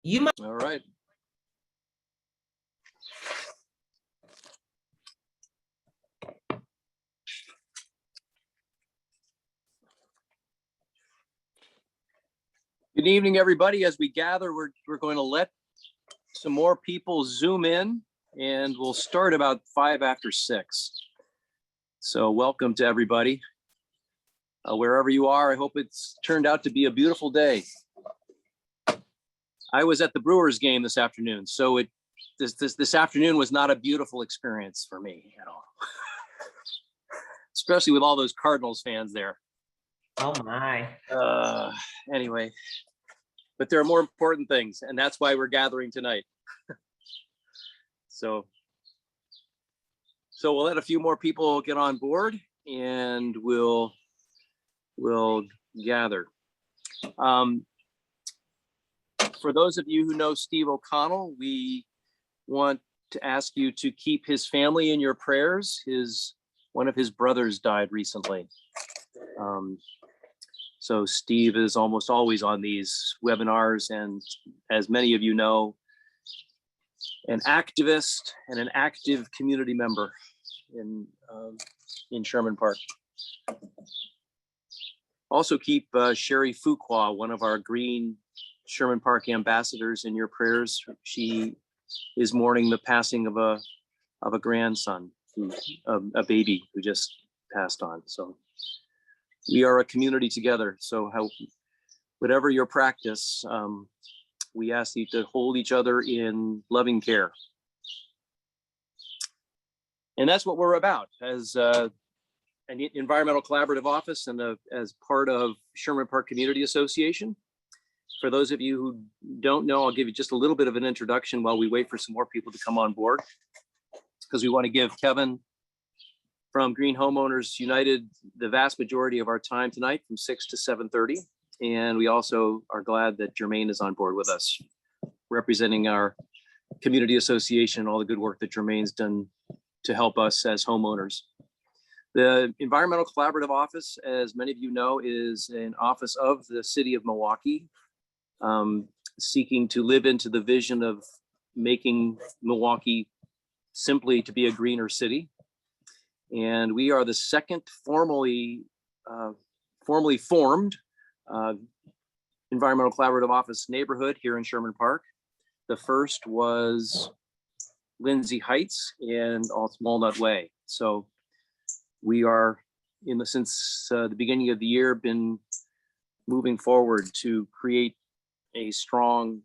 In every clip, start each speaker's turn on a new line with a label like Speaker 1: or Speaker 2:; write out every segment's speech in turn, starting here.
Speaker 1: You might.
Speaker 2: All right. Good evening, everybody. As we gather, we're going to let some more people Zoom in, and we'll start about 5 after 6. So welcome to everybody. Wherever you are, I hope it's turned out to be a beautiful day. I was at the Brewers game this afternoon, so this afternoon was not a beautiful experience for me at all, especially with all those Cardinals fans there.
Speaker 1: Oh my.
Speaker 2: Anyway, but there are more important things, and that's why we're gathering tonight. So we'll let a few more people get on board, and we'll gather. For those of you who know Steve O'Connell, we want to ask you to keep his family in your prayers. One of his brothers died recently. So Steve is almost always on these webinars, and as many of you know, an activist and an active community member in Sherman Park. Also keep Sherry Fuqua, one of our green Sherman Park ambassadors, in your prayers. She is mourning the passing of a grandson, a baby who just passed on. So we are a community together. So whatever your practice, we ask you to hold each other in loving care. And that's what we're about as an environmental collaborative office and as part of Sherman Park Community Association. For those of you who don't know, I'll give you just a little bit of an introduction while we wait for some more people to come on board, because we want to give Kevin from Green Homeowners United the vast majority of our time tonight from 6 to 7:30. And we also are glad that Jermaine is on board with us, representing our community association and all the good work that Jermaine's done to help us as homeowners. The Environmental Collaborative Office, as many of you know, is an office of the city of Milwaukee, seeking to live into the vision of making Milwaukee simply to be a greener city. And we are the second formally formed Environmental Collaborative Office neighborhood here in Sherman Park. The first was Lindsay Heights and Walnut Way. So we are, since the beginning of the year, been moving forward to create a strong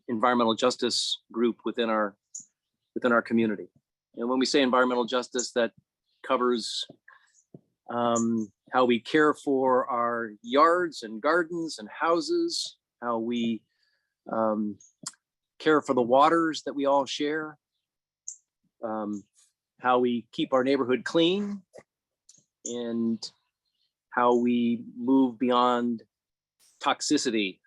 Speaker 2: environmental justice group within our community. And when we say environmental justice, that covers how we care for our yards and gardens and houses, how we care for the waters that we all share, how we keep our neighborhood clean, and how we move beyond toxicity,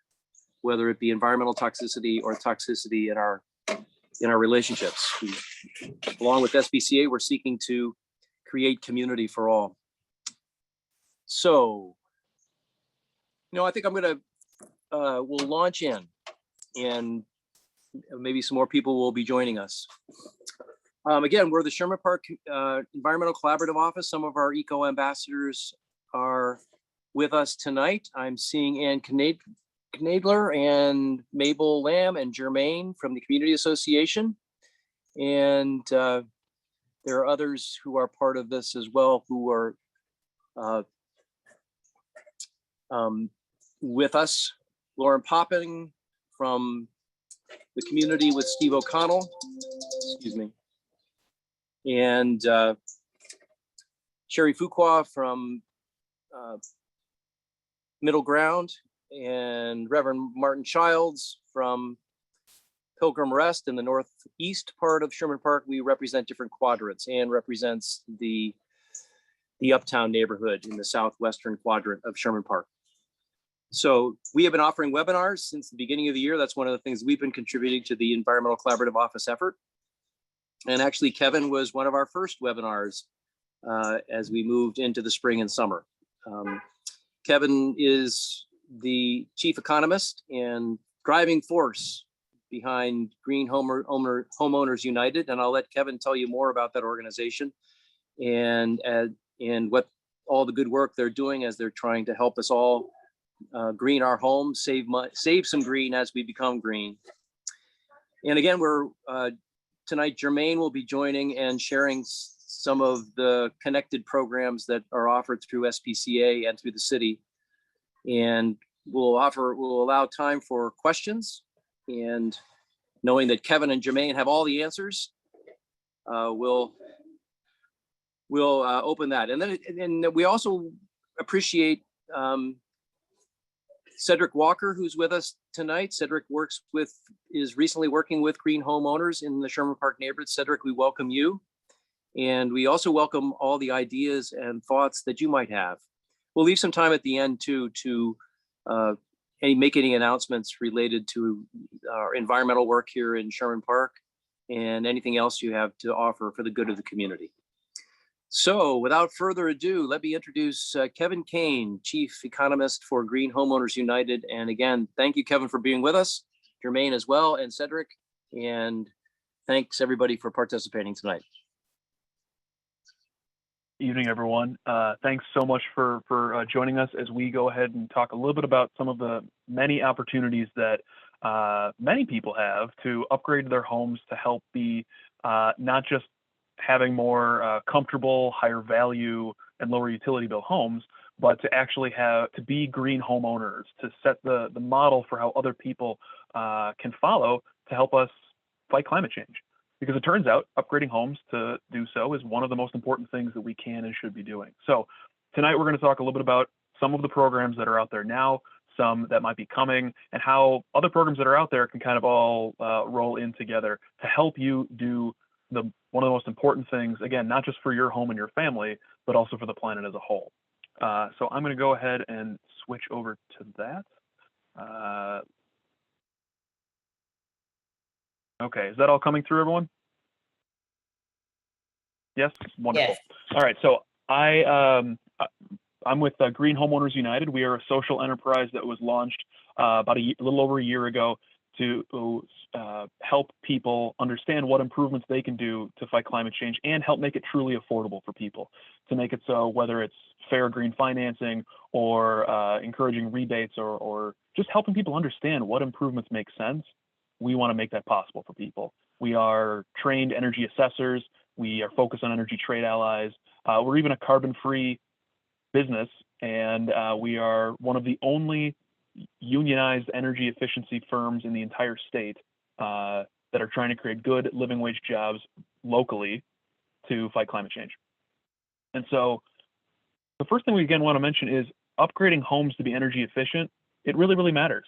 Speaker 2: whether it be environmental toxicity or toxicity in our relationships. Along with SBCA, we're seeking to create community for all. So, I think we'll launch in, and maybe some more people will be joining us. Again, we're the Sherman Park Environmental Collaborative Office. Some of our eco ambassadors are with us tonight. I'm seeing Ann Knadler and Mabel Lamb and Jermaine from the Community Association. And there are others who are part of this as well, who are with us. Lauren Popping from the community with Steve O'Connell, excuse me. And Sherry Fuqua from Middle Ground, and Reverend Martin Childs from Pilgrim Rest in the northeast part of Sherman Park. We represent different quadrants. Ann represents the uptown neighborhood in the southwestern quadrant of Sherman Park. So we have been offering webinars since the beginning of the year. That's one of the things we've been contributing to the Environmental Collaborative Office effort. And actually, Kevin was one of our first webinars as we moved into the spring and summer. Kevin is the chief economist and driving force behind Homeowners United. And I'll let Kevin tell you more about that organization and what all the good work they're doing as they're trying to help us all green our homes, save some green as we become green. And again, we're tonight, Jermaine will be joining and sharing some of the connected programs that are offered through SPCA and through the city. And we'll allow time for questions. And knowing that Kevin and Jermaine have all the answers, we'll open that. And then we also appreciate Cedric Walker, who's with us tonight. Cedric is recently working with green homeowners in the Sherman Park neighborhood. Cedric, we welcome you. And we also welcome all the ideas and thoughts that you might have. We'll leave some time at the end too to make any announcements related to our environmental work here in Sherman Park and anything else you have to offer for the good of the community. So without further ado, let me introduce Kevin Kane, Chief Economist for Green Homeowners United. And again, thank you, Kevin, for being with us, Jermaine as well, and Cedric. And thanks everybody for participating tonight.
Speaker 3: Evening, everyone. Thanks so much for joining us as we go ahead and talk a little bit about some of the many opportunities that many people have to upgrade their homes to help be not just having more comfortable, higher value, and lower utility bill homes, but to actually be green homeowners, to set the model for how other people can follow to help us fight climate change. Because it turns out upgrading homes to do so is one of the most important things that we can and should be doing. So tonight we're going to talk a little bit about some of the programs that are out there now, some that might be coming, and how other programs that are out there can kind of all roll in together to help you do one of the most important things, again, not just for your home and your family, but also for the planet as a whole. So I'm going to go ahead and switch over to that. Okay, is that all coming through, everyone? Yes, wonderful.
Speaker 1: Yes.
Speaker 3: All right, so I'm with Green Homeowners United. We are a social enterprise that was launched about a little over a year ago to help people understand what improvements they can do to fight climate change and help make it truly affordable for people, to make it so whether it's fair green financing or encouraging rebates or just helping people understand what improvements make sense. We want to make that possible for people. We are trained energy assessors. We are focused on energy trade allies. We're even a carbon-free business, and we are one of the only unionized energy efficiency firms in the entire state that are trying to create good living wage jobs locally to fight climate change. And so the first thing we again want to mention is upgrading homes to be energy efficient. It really, really matters.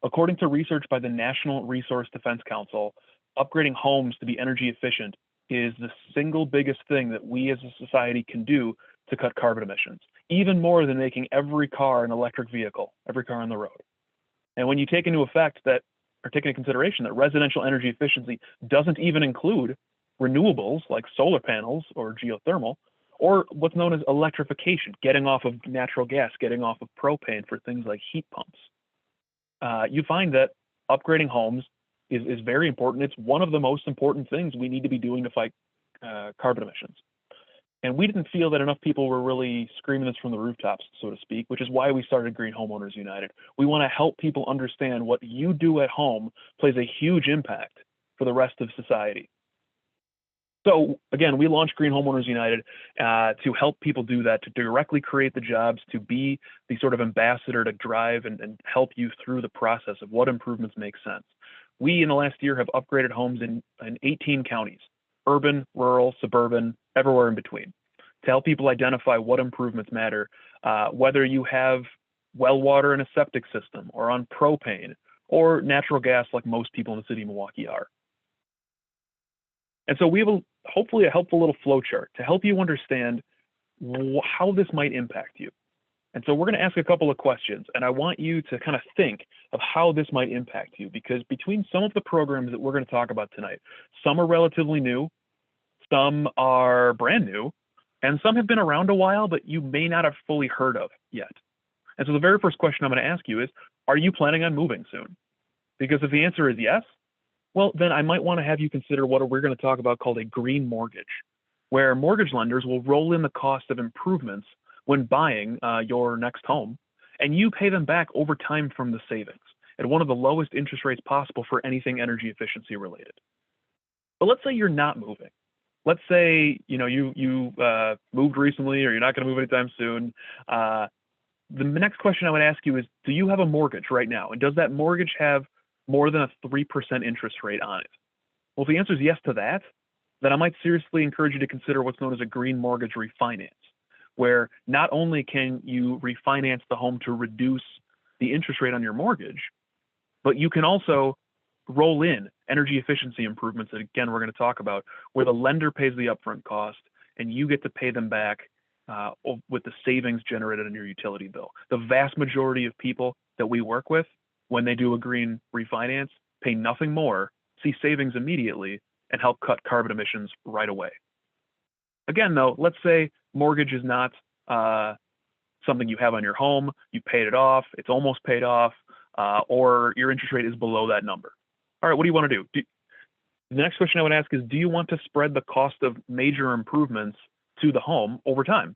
Speaker 3: According to research by the National Resource Defense Council, upgrading homes to be energy efficient is the single biggest thing that we as a society can do to cut carbon emissions, even more than making every car an electric vehicle, every car on the road. And when you take into consideration that residential energy efficiency doesn't even include renewables like solar panels or geothermal, or what's known as electrification, getting off of natural gas, getting off of propane for things like heat pumps, you find that upgrading homes is very important. It's one of the most important things we need to be doing to fight carbon emissions. And we didn't feel that enough people were really screaming this from the rooftops, so to speak, which is why we started Green Homeowners United. We want to help people understand what you do at home plays a huge impact for the rest of society. So again, we launched Green Homeowners United to help people do that, to directly create the jobs, to be the sort of ambassador to drive and help you through the process of what improvements make sense. We, in the last year, have upgraded homes in 18 counties, urban, rural, suburban, everywhere in between, to help people identify what improvements matter, whether you have well water in a septic system or on propane or natural gas like most people in the city of Milwaukee are. And so we have hopefully a helpful little flow chart to help you understand how this might impact you. And so we're going to ask a couple of questions, and I want you to kind of think of how this might impact you, because between some of the programs that we're going to talk about tonight, some are relatively new, some are brand new, and some have been around a while, but you may not have fully heard of yet. And so the very first question I'm going to ask you is, are you planning on moving soon? Because if the answer is yes, well, then I might want to have you consider what we're going to talk about called a green mortgage, where mortgage lenders will roll in the cost of improvements when buying your next home, and you pay them back over time from the savings at one of the lowest interest rates possible for anything energy efficiency related. But let's say you're not moving. Let's say you moved recently, or you're not going to move anytime soon. The next question I would ask you is, do you have a mortgage right now? And does that mortgage have more than a 3% interest rate on it? Well, if the answer is yes to that, then I might seriously encourage you to consider what's known as a green mortgage refinance, where not only can you refinance the home to reduce the interest rate on your mortgage, but you can also roll in energy efficiency improvements that, again, we're going to talk about, where the lender pays the upfront cost and you get to pay them back with the savings generated in your utility bill. The vast majority of people that we work with, when they do a green refinance, pay nothing more, see savings immediately, and help cut carbon emissions right away. Again, though, let's say mortgage is not something you have on your home, you paid it off, it's almost paid off, or your interest rate is below that number. All right, what do you want to do? The next question I would ask is, do you want to spread the cost of major improvements to the home over time?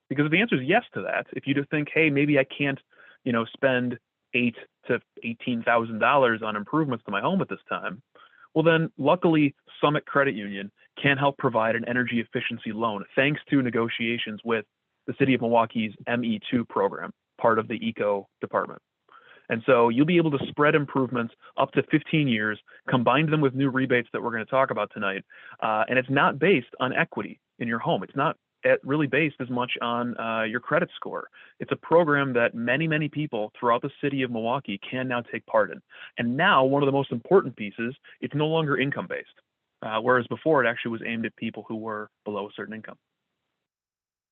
Speaker 3: Because if the answer is yes to that, if you just think, hey, maybe I can't, spend $8,000 to $18,000 on improvements to my home at this time, well then, luckily, Summit Credit Union can help provide an energy efficiency loan thanks to negotiations with the City of Milwaukee's ME2 program, part of the ECO department. And so you'll be able to spread improvements up to 15 years, combine them with new rebates that we're going to talk about tonight. And it's not based on equity in your home. It's not really based as much on your credit score. It's a program that many, many people throughout the city of Milwaukee can now take part in. And now one of the most important pieces, it's no longer income-based, whereas before it actually was aimed at people who were below a certain income.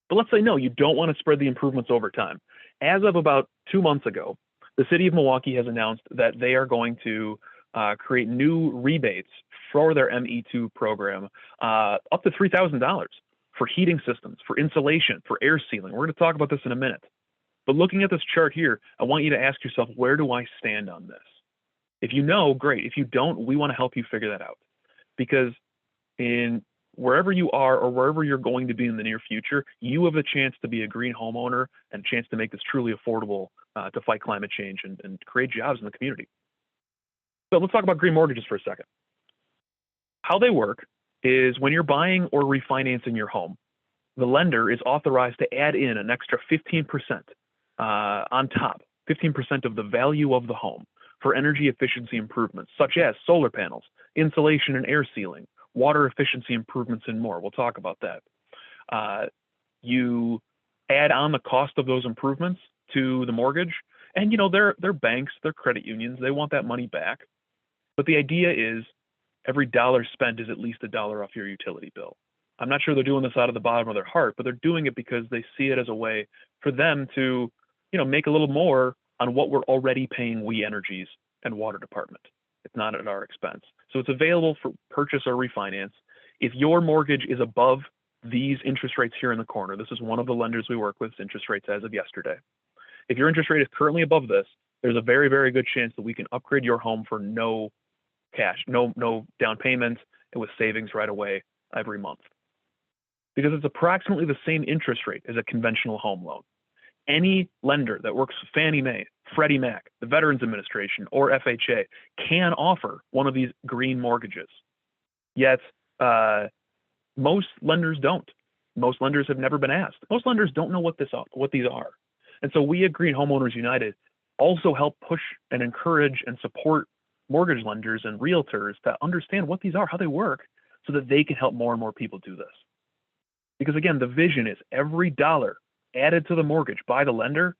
Speaker 3: But let's say, no, you don't want to spread the improvements over time. As of about 2 months ago, the city of Milwaukee has announced that they are going to create new rebates for their ME2 program, up to $3,000 for heating systems, for insulation, for air sealing. We're going to talk about this in a minute. But looking at this chart here, I want you to ask yourself, where do I stand on this? If you know, great. If you don't, we want to help you figure that out. Because in wherever you are or wherever you're going to be in the near future, you have a chance to be a green homeowner and a chance to make this truly affordable to fight climate change and create jobs in the community. So let's talk about green mortgages for a second. How they work is when you're buying or refinancing your home, the lender is authorized to add in an extra 15% on top, 15% of the value of the home for energy efficiency improvements, such as solar panels, insulation and air sealing, water efficiency improvements, and more. We'll talk about that. You add on the cost of those improvements to the mortgage, and they're banks, they're credit unions, they want that money back. But the idea is every dollar spent is at least $1 off your utility bill. I'm not sure they're doing this out of the bottom of their heart, but they're doing it because they see it as a way for them to, make a little more on what we're already paying We Energies and water department. It's not at our expense. So it's available for purchase or refinance. If your mortgage is above these interest rates here in the corner, this is one of the lenders we work with, interest rates as of yesterday. If your interest rate is currently above this, there's a very, very good chance that we can upgrade your home for no cash, no down payment, and with savings right away every month. Because it's approximately the same interest rate as a conventional home loan. Any lender that works with Fannie Mae, Freddie Mac, the Veterans Administration, or FHA can offer one of these green mortgages. Yet, most lenders don't. Most lenders have never been asked. Most lenders don't know what these are. And so we at Green Homeowners United also help push and encourage and support mortgage lenders and realtors to understand what these are, how they work, so that they can help more and more people do this. Because again, the vision is every dollar added to the mortgage by the lender,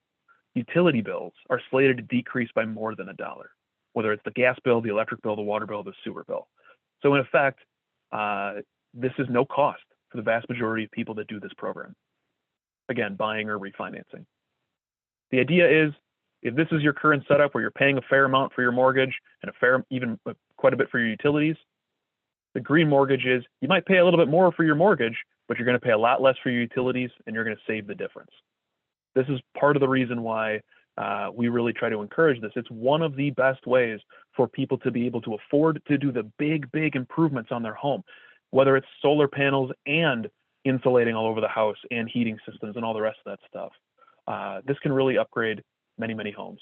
Speaker 3: utility bills are slated to decrease by more than $1, whether it's the gas bill, the electric bill, the water bill, the sewer bill. So in effect, this is no cost for the vast majority of people that do this program. Again, buying or refinancing. The idea is, if this is your current setup where you're paying a fair amount for your mortgage and even quite a bit for your utilities, the green mortgage is, you might pay a little bit more for your mortgage, but you're going to pay a lot less for your utilities and you're going to save the difference. This is part of the reason why we really try to encourage this. It's one of the best ways for people to be able to afford to do the big improvements on their home, whether it's solar panels and insulating all over the house and heating systems and all the rest of that stuff. This can really upgrade many homes.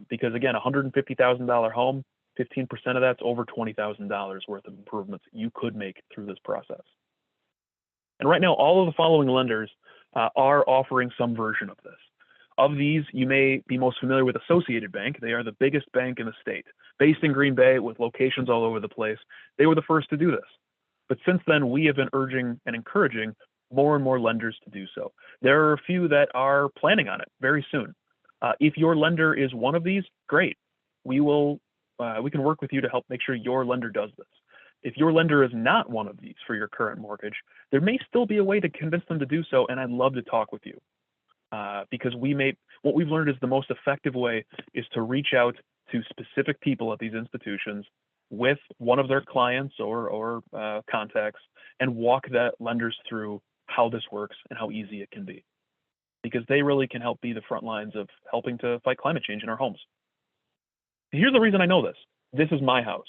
Speaker 3: Because again, $150,000 home, 15% of that's over $20,000 worth of improvements you could make through this process. And right now, all of the following lenders are offering some version of this. Of these, you may be most familiar with Associated Bank. They are the biggest bank in the state, based in Green Bay with locations all over the place. They were the first to do this. But since then, we have been urging and encouraging more and more lenders to do so. There are a few that are planning on it very soon. If your lender is one of these, great. We can work with you to help make sure your lender does this. If your lender is not one of these for your current mortgage, there may still be a way to convince them to do so, and I'd love to talk with you. Because what we've learned is the most effective way is to reach out to specific people at these institutions with one of their clients or contacts and walk that lenders through how this works and how easy it can be. Because they really can help be the front lines of helping to fight climate change in our homes. Here's the reason I know this. This is my house.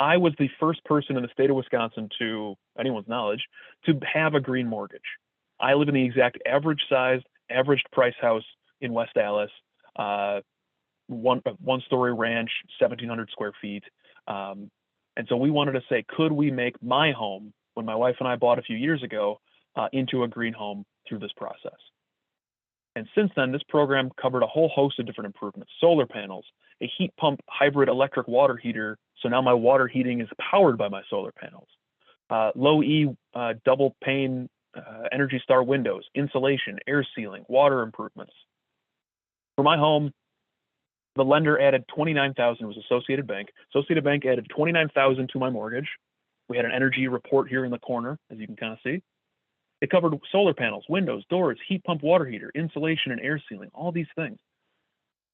Speaker 3: I was the first person in the state of Wisconsin, to anyone's knowledge, to have a green mortgage. I live in the exact average sized, average price house in West Dallas, one-story ranch, 1,700 square feet. And so we wanted to say, could we make my home, when my wife and I bought a few years ago, into a green home through this process? And since then, this program covered a whole host of different improvements: solar panels, a heat pump hybrid electric water heater. So now my water heating is powered by my solar panels. Low E double pane Energy Star windows, insulation, air sealing, water improvements. For my home, the lender added $29,000. It was Associated Bank. Associated Bank added $29,000 to my mortgage. We had an energy report here in the corner, as you can kind of see. It covered solar panels, windows, doors, heat pump water heater, insulation and air sealing, all these things.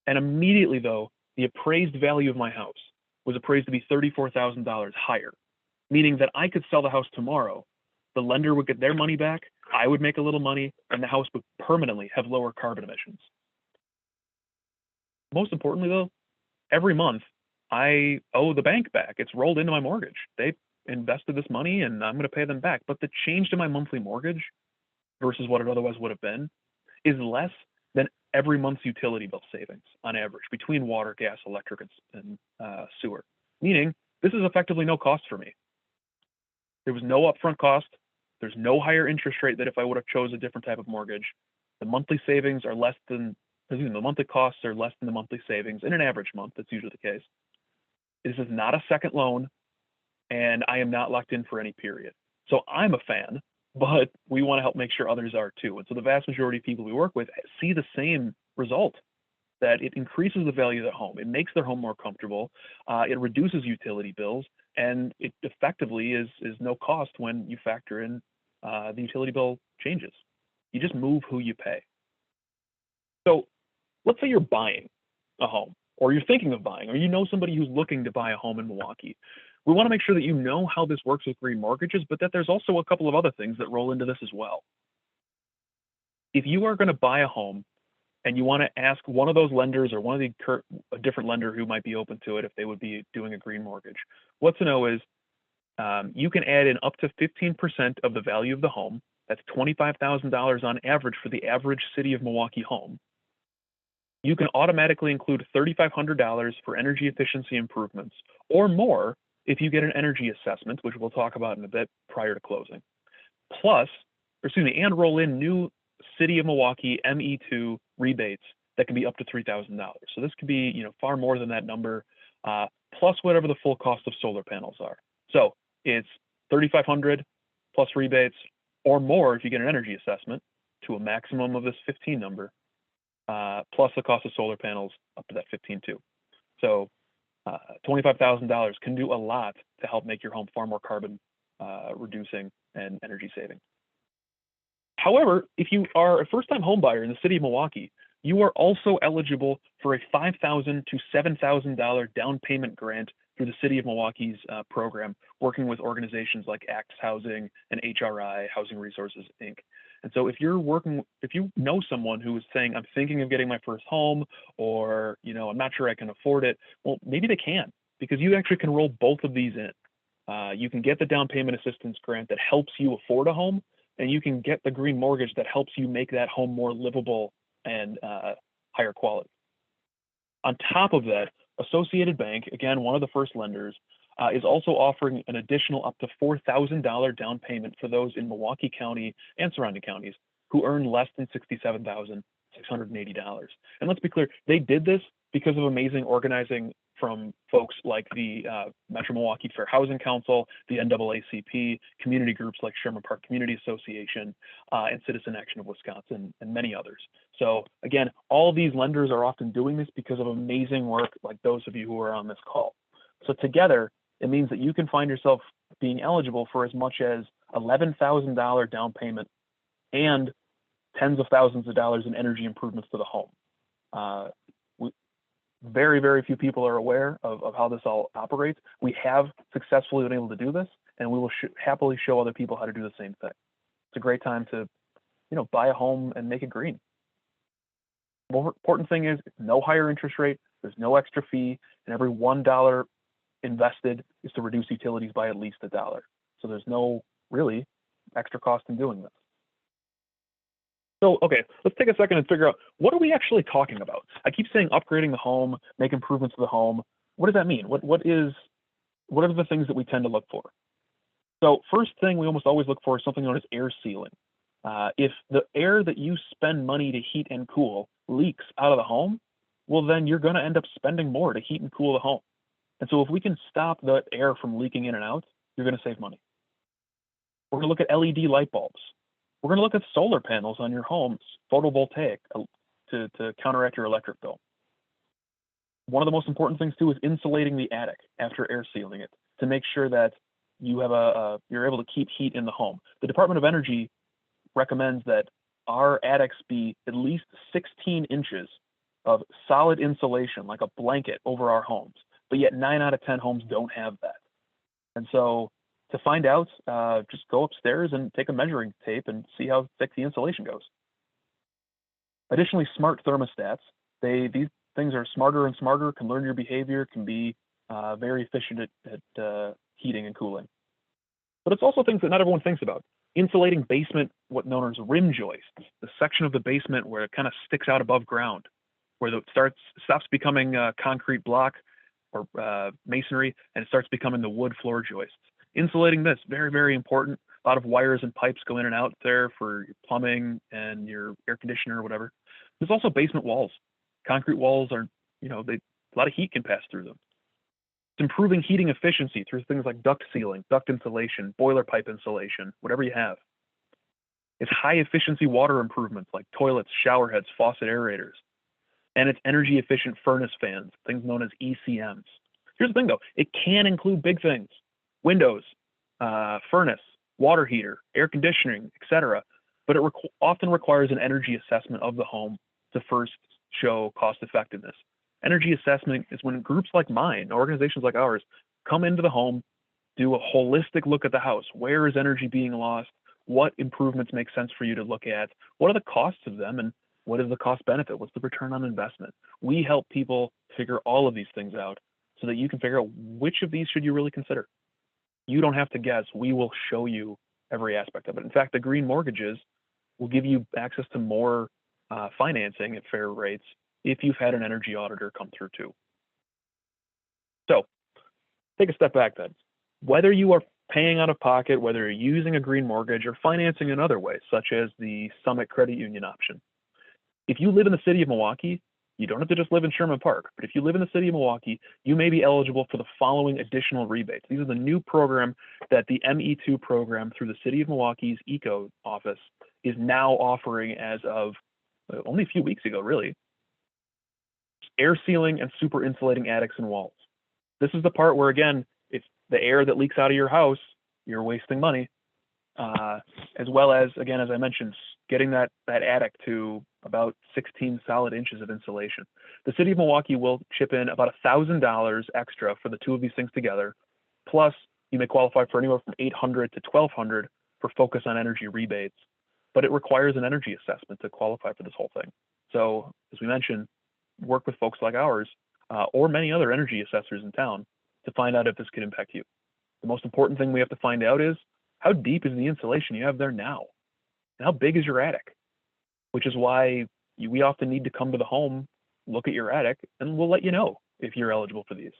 Speaker 3: And immediately, though, the appraised value of my house was appraised to be $34,000 higher, meaning that I could sell the house tomorrow. The lender would get their money back, I would make a little money, and the house would permanently have lower carbon emissions. Most importantly, though, every month I owe the bank back. It's rolled into my mortgage. They invested this money and I'm going to pay them back. But the change to my monthly mortgage versus what it otherwise would have been is less than every month's utility bill savings on average between water, gas, electric, and sewer. Meaning this is effectively no cost for me. There was no upfront cost. There's no higher interest rate that if I would have chose a different type of mortgage. The monthly savings are less than, the monthly costs are less than the monthly savings in an average month. That's usually the case. This is not a second loan, and I am not locked in for any period. So I'm a fan, but we want to help make sure others are too. And so the vast majority of people we work with see the same result, that it increases the value of their home. It makes their home more comfortable. It reduces utility bills, and it effectively is no cost when you factor in the utility bill changes. You just move who you pay. So let's say you're buying a home, or you're thinking of buying, or you know somebody who's looking to buy a home in Milwaukee. We want to make sure that you know how this works with green mortgages, but that there's also a couple of other things that roll into this as well. If you are going to buy a home and you want to ask one of those lenders or one of a different lender who might be open to it if they would be doing a green mortgage, what to know is you can add in up to 15% of the value of the home. That's $25,000 on average for the average city of Milwaukee home. You can automatically include $3,500 for energy efficiency improvements or more if you get an energy assessment, which we'll talk about in a bit prior to closing. And roll in new City of Milwaukee ME2 rebates that can be up to $3,000. So this could be, far more than that number, plus whatever the full cost of solar panels are. So it's $3,500 plus rebates or more if you get an energy assessment to a maximum of this 15 number, plus the cost of solar panels up to that 15 too. So $25,000 can do a lot to help make your home far more carbon reducing and energy saving. However, if you are a first-time home buyer in the city of Milwaukee, you are also eligible for a $5,000 to $7,000 down payment grant through the city of Milwaukee's program, working with organizations like ACTS Housing and HRI, Housing Resources, Inc. And so if you know someone who is saying, I'm thinking of getting my first home, or, I'm not sure I can afford it, well, maybe they can, because you actually can roll both of these in. You can get the down payment assistance grant that helps you afford a home, and you can get the green mortgage that helps you make that home more livable and higher quality. On top of that, Associated Bank, again, one of the first lenders, is also offering an additional up to $4,000 down payment for those in Milwaukee County and surrounding counties who earn less than $67,680. And let's be clear, they did this because of amazing organizing from folks like the Metro Milwaukee Fair Housing Council, the NAACP, community groups like Sherman Park Community Association, and Citizen Action of Wisconsin, and many others. So again, all these lenders are often doing this because of amazing work like those of you who are on this call. So together, it means that you can find yourself being eligible for as much as $11,000 down payment and tens of thousands of dollars in energy improvements to the home. Very, very few people are aware of how this all operates. We have successfully been able to do this, and we will happily show other people how to do the same thing. It's a great time to, buy a home and make it green. The more important thing is no higher interest rate, there's no extra fee, and every $1 invested is to reduce utilities by at least $1. So there's no really extra cost in doing this. So, okay, let's take a second and figure out, what are we actually talking about? I keep saying upgrading the home, make improvements to the home. What does that mean? What are the things that we tend to look for? So first thing we almost always look for is something known as air sealing. If the air that you spend money to heat and cool leaks out of the home, well, then you're going to end up spending more to heat and cool the home. And so if we can stop the air from leaking in and out, you're going to save money. We're going to look at LED light bulbs. We're going to look at solar panels on your home's photovoltaic to counteract your electric bill. One of the most important things too is insulating the attic after air sealing it to make sure that you have you're able to keep heat in the home. The Department of Energy recommends that our attics be at least 16 inches of solid insulation, like a blanket, over our homes. But yet 9 out of 10 homes don't have that. And so to find out, just go upstairs and take a measuring tape and see how thick the insulation goes. Additionally, smart thermostats. These things are smarter and smarter, can learn your behavior, can be very efficient at heating and cooling. But it's also things that not everyone thinks about. Insulating basement, what known as rim joists, the section of the basement where it kind of sticks out above ground, where it stops becoming a concrete block or masonry, and it starts becoming the wood floor joists. Insulating this, very, very important. A lot of wires and pipes go in and out there for your plumbing and your air conditioner or whatever. There's also basement walls. Concrete walls are, a lot of heat can pass through them. It's improving heating efficiency through things like duct sealing, duct insulation, boiler pipe insulation, whatever you have. It's high efficiency water improvements like toilets, shower heads, faucet aerators. And it's energy efficient furnace fans, things known as ECMs. Here's the thing though, it can include big things: windows, furnace, water heater, air conditioning, etc. But it often requires an energy assessment of the home to first show cost effectiveness. Energy assessment is when groups like mine, organizations like ours, come into the home, do a holistic look at the house. Where is energy being lost? What improvements make sense for you to look at? What are the costs of them? And what is the cost benefit? What's the return on investment? We help people figure all of these things out so that you can figure out which of these should you really consider. You don't have to guess. We will show you every aspect of it. In fact, the green mortgages will give you access to more financing at fair rates if you've had an energy auditor come through too. So take a step back then. Whether you are paying out of pocket, whether you're using a green mortgage or financing in other ways, such as the Summit Credit Union option, if you live in the city of Milwaukee, you don't have to just live in Sherman Park, but if you live in the city of Milwaukee, you may be eligible for the following additional rebates. These are the new program that the ME2 program through the city of Milwaukee's ECO office is now offering as of only a few weeks ago, really. Air sealing and super insulating attics and walls. This is the part where, again, it's the air that leaks out of your house, you're wasting money, as well as, again, as I mentioned, getting that attic to about 16 solid inches of insulation. The city of Milwaukee will chip in about $1,000 extra for the two of these things together. Plus, you may qualify for anywhere from $800 to $1,200 for focus on energy rebates. but it requires an energy assessment to qualify for this whole thing. So as we mentioned, work with folks like ours or many other energy assessors in town to find out if this could impact you. The most important thing we have to find out is how deep is the insulation you have there now? And how big is your attic? Which is why we often need to come to the home, look at your attic, and we'll let you know if you're eligible for these.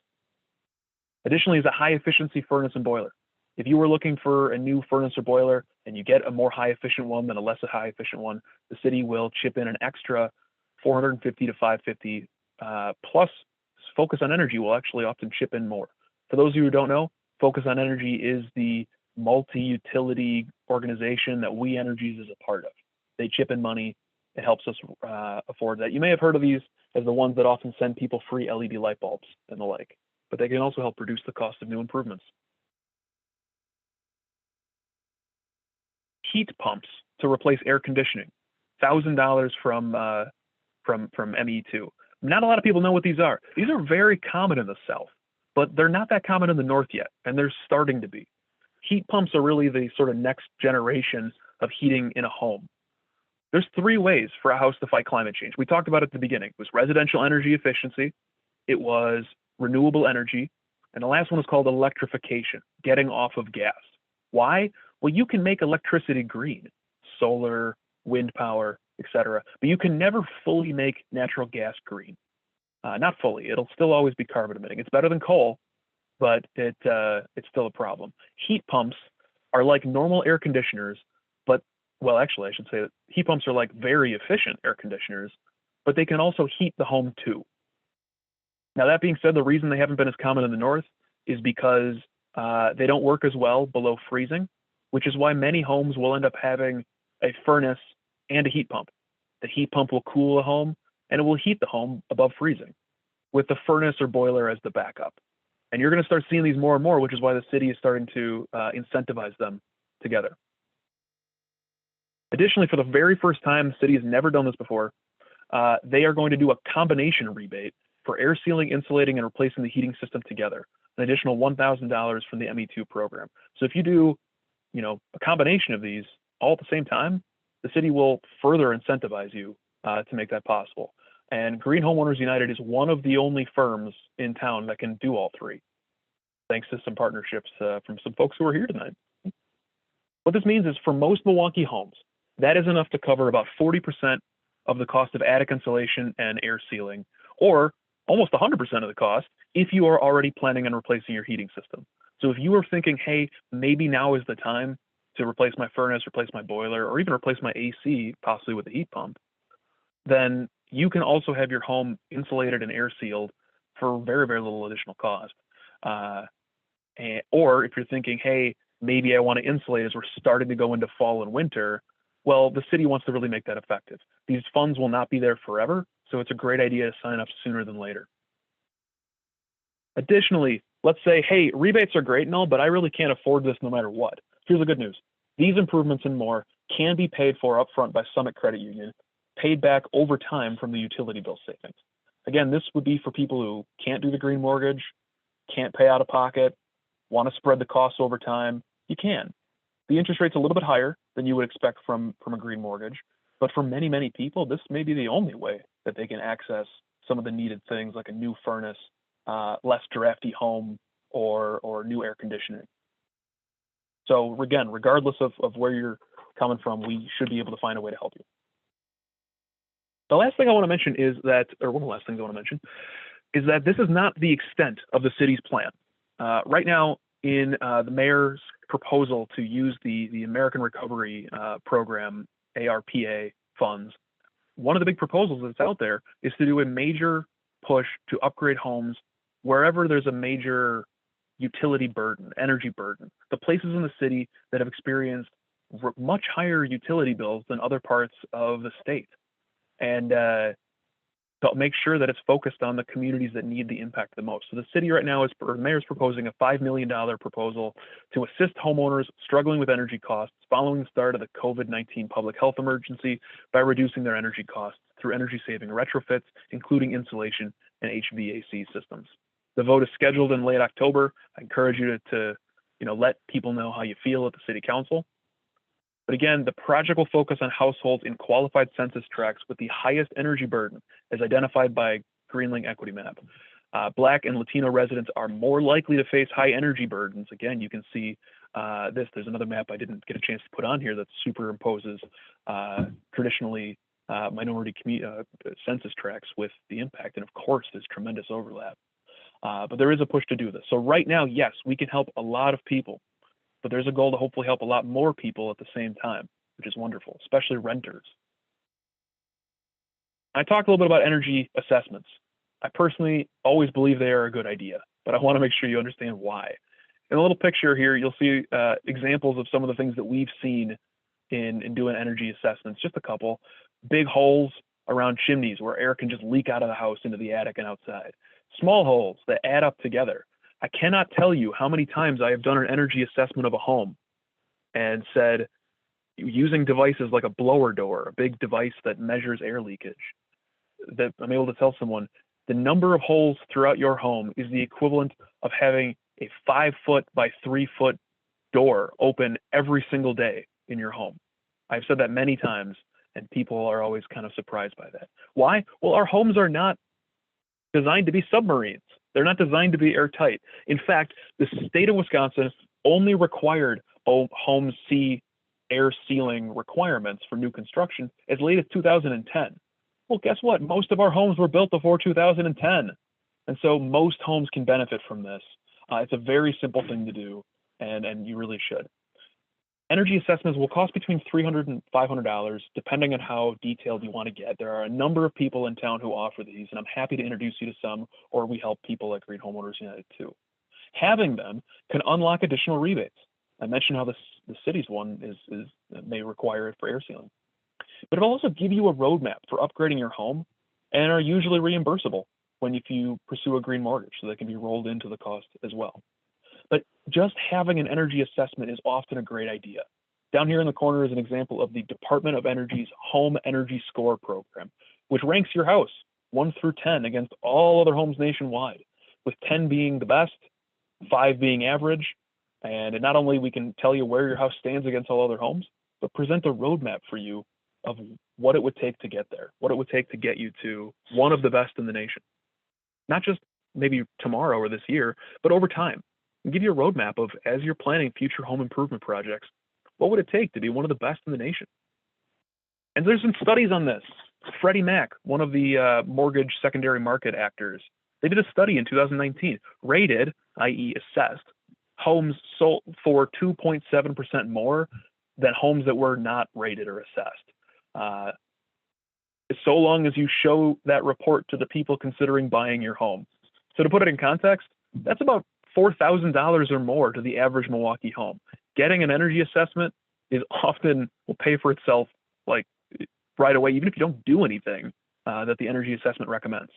Speaker 3: Additionally, is a high efficiency furnace and boiler. If you were looking for a new furnace or boiler and you get a more high efficient one than a less high efficient one, the city will chip in an extra $450 to $550 plus Focus on Energy will actually often chip in more. For those of you who don't know, Focus on Energy is the multi-utility organization that We Energies is a part of. They chip in money. It helps us afford that. You may have heard of these as the ones that often send people free LED light bulbs and the like, but they can also help reduce the cost of new improvements. Heat pumps to replace air conditioning, $1,000 from ME2. Not a lot of people know what these are. These are very common in the South, but they're not that common in the North yet, and they're starting to be. Heat pumps are really the sort of next generation of heating in a home. There's three ways for a house to fight climate change. We talked about it at the beginning. It was residential energy efficiency, it was renewable energy, and the last one is called electrification, getting off of gas. Why? Well, you can make electricity green, solar, wind power, etc., but you can never fully make natural gas green. Not fully. It'll still always be carbon emitting. It's better than coal, but it's still a problem. Heat pumps are like normal air conditioners, but, well, actually, I should say that heat pumps are like very efficient air conditioners, but they can also heat the home too. Now, that being said, the reason they haven't been as common in the North is because they don't work as well below freezing, which is why many homes will end up having a furnace and a heat pump. The heat pump will cool a home and it will heat the home above freezing with the furnace or boiler as the backup. And you're going to start seeing these more and more, which is why the city is starting to incentivize them together. Additionally, for the very first time, the city has never done this before, they are going to do a combination rebate for air sealing, insulating, and replacing the heating system together, an additional $1,000 from the ME2 program. So if you do, a combination of these all at the same time, the city will further incentivize you to make that possible. And Green Homeowners United is one of the only firms in town that can do all three, thanks to some partnerships from some folks who are here tonight. What this means is for most Milwaukee homes, that is enough to cover about 40% of the cost of attic insulation and air sealing, or almost 100% of the cost if you are already planning on replacing your heating system. So if you are thinking, hey, maybe now is the time to replace my furnace, replace my boiler, or even replace my AC, possibly with a heat pump, then you can also have your home insulated and air sealed for very, very little additional cost. Or if you're thinking, hey, maybe I want to insulate as we're starting to go into fall and winter, well, the city wants to really make that effective. These funds will not be there forever, so it's a great idea to sign up sooner than later. Additionally, let's say, hey, rebates are great and all, but I really can't afford this no matter what. Here's the good news. These improvements and more can be paid for upfront by Summit Credit Union, paid back over time from the utility bill savings. Again, this would be for people who can't do the green mortgage, can't pay out of pocket, want to spread the costs over time. You can. The interest rate's a little bit higher than you would expect from a green mortgage, but for many, many people, this may be the only way that they can access some of the needed things like a new furnace, less drafty home, or new air conditioning. So again, regardless of where you're coming from, we should be able to find a way to help you. The last thing I want to mention is that, or one of the last things I want to mention, is that this is not the extent of the city's plan. Right now, in the mayor's proposal to use the American Recovery Program, ARPA funds, one of the big proposals that's out there is to do a major push to upgrade homes wherever there's a major utility burden, energy burden. The places in the city that have experienced much higher utility bills than other parts of the state. And to make sure that it's focused on the communities that need the impact the most. So the city right now the mayor's proposing a $5 million proposal to assist homeowners struggling with energy costs following the start of the COVID-19 public health emergency by reducing their energy costs through energy saving retrofits, including insulation and HVAC systems. The vote is scheduled in late October. I encourage you to let people know how you feel at the city council. But again, the project will focus on households in qualified census tracts with the highest energy burden as identified by Greenlink Equity Map. Black and Latino residents are more likely to face high energy burdens. Again, you can see this. There's another map I didn't get a chance to put on here that superimposes traditionally minority census tracts with the impact. And of course, there's tremendous overlap. But there is a push to do this. So right now, yes, we can help a lot of people, but there's a goal to hopefully help a lot more people at the same time, which is wonderful, especially renters. I talked a little bit about energy assessments. I personally always believe they are a good idea, but I want to make sure you understand why. In a little picture here, you'll see examples of some of the things that we've seen in doing energy assessments, just a couple. Big holes around chimneys where air can just leak out of the house into the attic and outside. Small holes that add up together. I cannot tell you how many times I have done an energy assessment of a home and said, using devices like a blower door, a big device that measures air leakage, that I'm able to tell someone, the number of holes throughout your home is the equivalent of having a 5-foot by 3-foot door open every single day in your home. I've said that many times, and people are always kind of surprised by that. Why? Well, our homes are not designed to be submarines. They're not designed to be airtight. In fact, the state of Wisconsin only required homes see air sealing requirements for new construction as late as 2010. Well, guess what? Most of our homes were built before 2010. And so most homes can benefit from this. It's a very simple thing to do, and you really should. Energy assessments will cost between $300 and $500, depending on how detailed you want to get. There are a number of people in town who offer these, and I'm happy to introduce you to some, or we help people at Green Homeowners United too. Having them can unlock additional rebates. I mentioned how the city's one may require it for air sealing. But it'll also give you a roadmap for upgrading your home and are usually reimbursable if you pursue a green mortgage, so they can be rolled into the cost as well. But just having an energy assessment is often a great idea. Down here in the corner is an example of the Department of Energy's Home Energy Score program, which ranks your house 1 through 10 against all other homes nationwide, with 10 being the best, 5 being average. And not only we can tell you where your house stands against all other homes, but present a roadmap for you of what it would take to get there, what it would take to get you to one of the best in the nation. Not just maybe tomorrow or this year, but over time. And give you a roadmap of, as you're planning future home improvement projects, what would it take to be one of the best in the nation? And there's some studies on this. Freddie Mac, one of the mortgage secondary market actors, they did a study in 2019, rated, i.e. assessed, homes sold for 2.7% more than homes that were not rated or assessed. So long as you show that report to the people considering buying your home. So to put it in context, that's about $4,000 or more to the average Milwaukee home. Getting an energy assessment will pay for itself like right away, even if you don't do anything that the energy assessment recommends.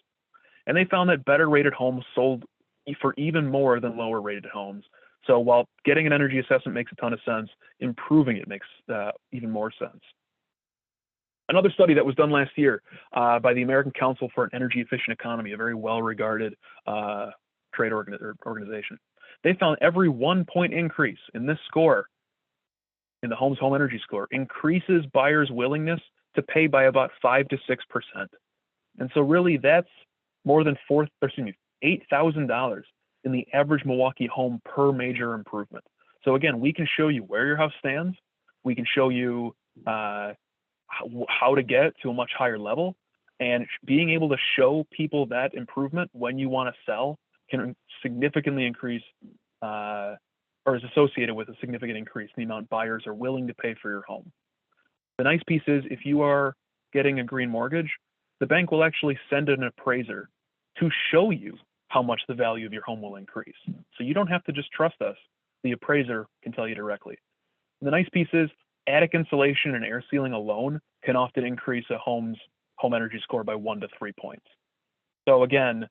Speaker 3: And they found that better rated homes sold for even more than lower rated homes. So while getting an energy assessment makes a ton of sense, improving it makes even more sense. Another study that was done last year by the American Council for an Energy Efficient Economy, a very well-regarded trade organization. They found every 1 point increase in this score, in the home's home energy score, increases buyers' willingness to pay by about 5 to 6%. And so really that's more than $8,000 in the average Milwaukee home per major improvement. So again, we can show you where your house stands. We can show you how to get to a much higher level, and being able to show people that improvement when you want to sell can significantly increase or is associated with a significant increase in the amount buyers are willing to pay for your home. The nice piece is if you are getting a green mortgage, the bank will actually send an appraiser to show you how much the value of your home will increase. So you don't have to just trust us. The appraiser can tell you directly. And the nice piece is attic insulation and air sealing alone can often increase a home's home energy score by 1 to 3 points. So again,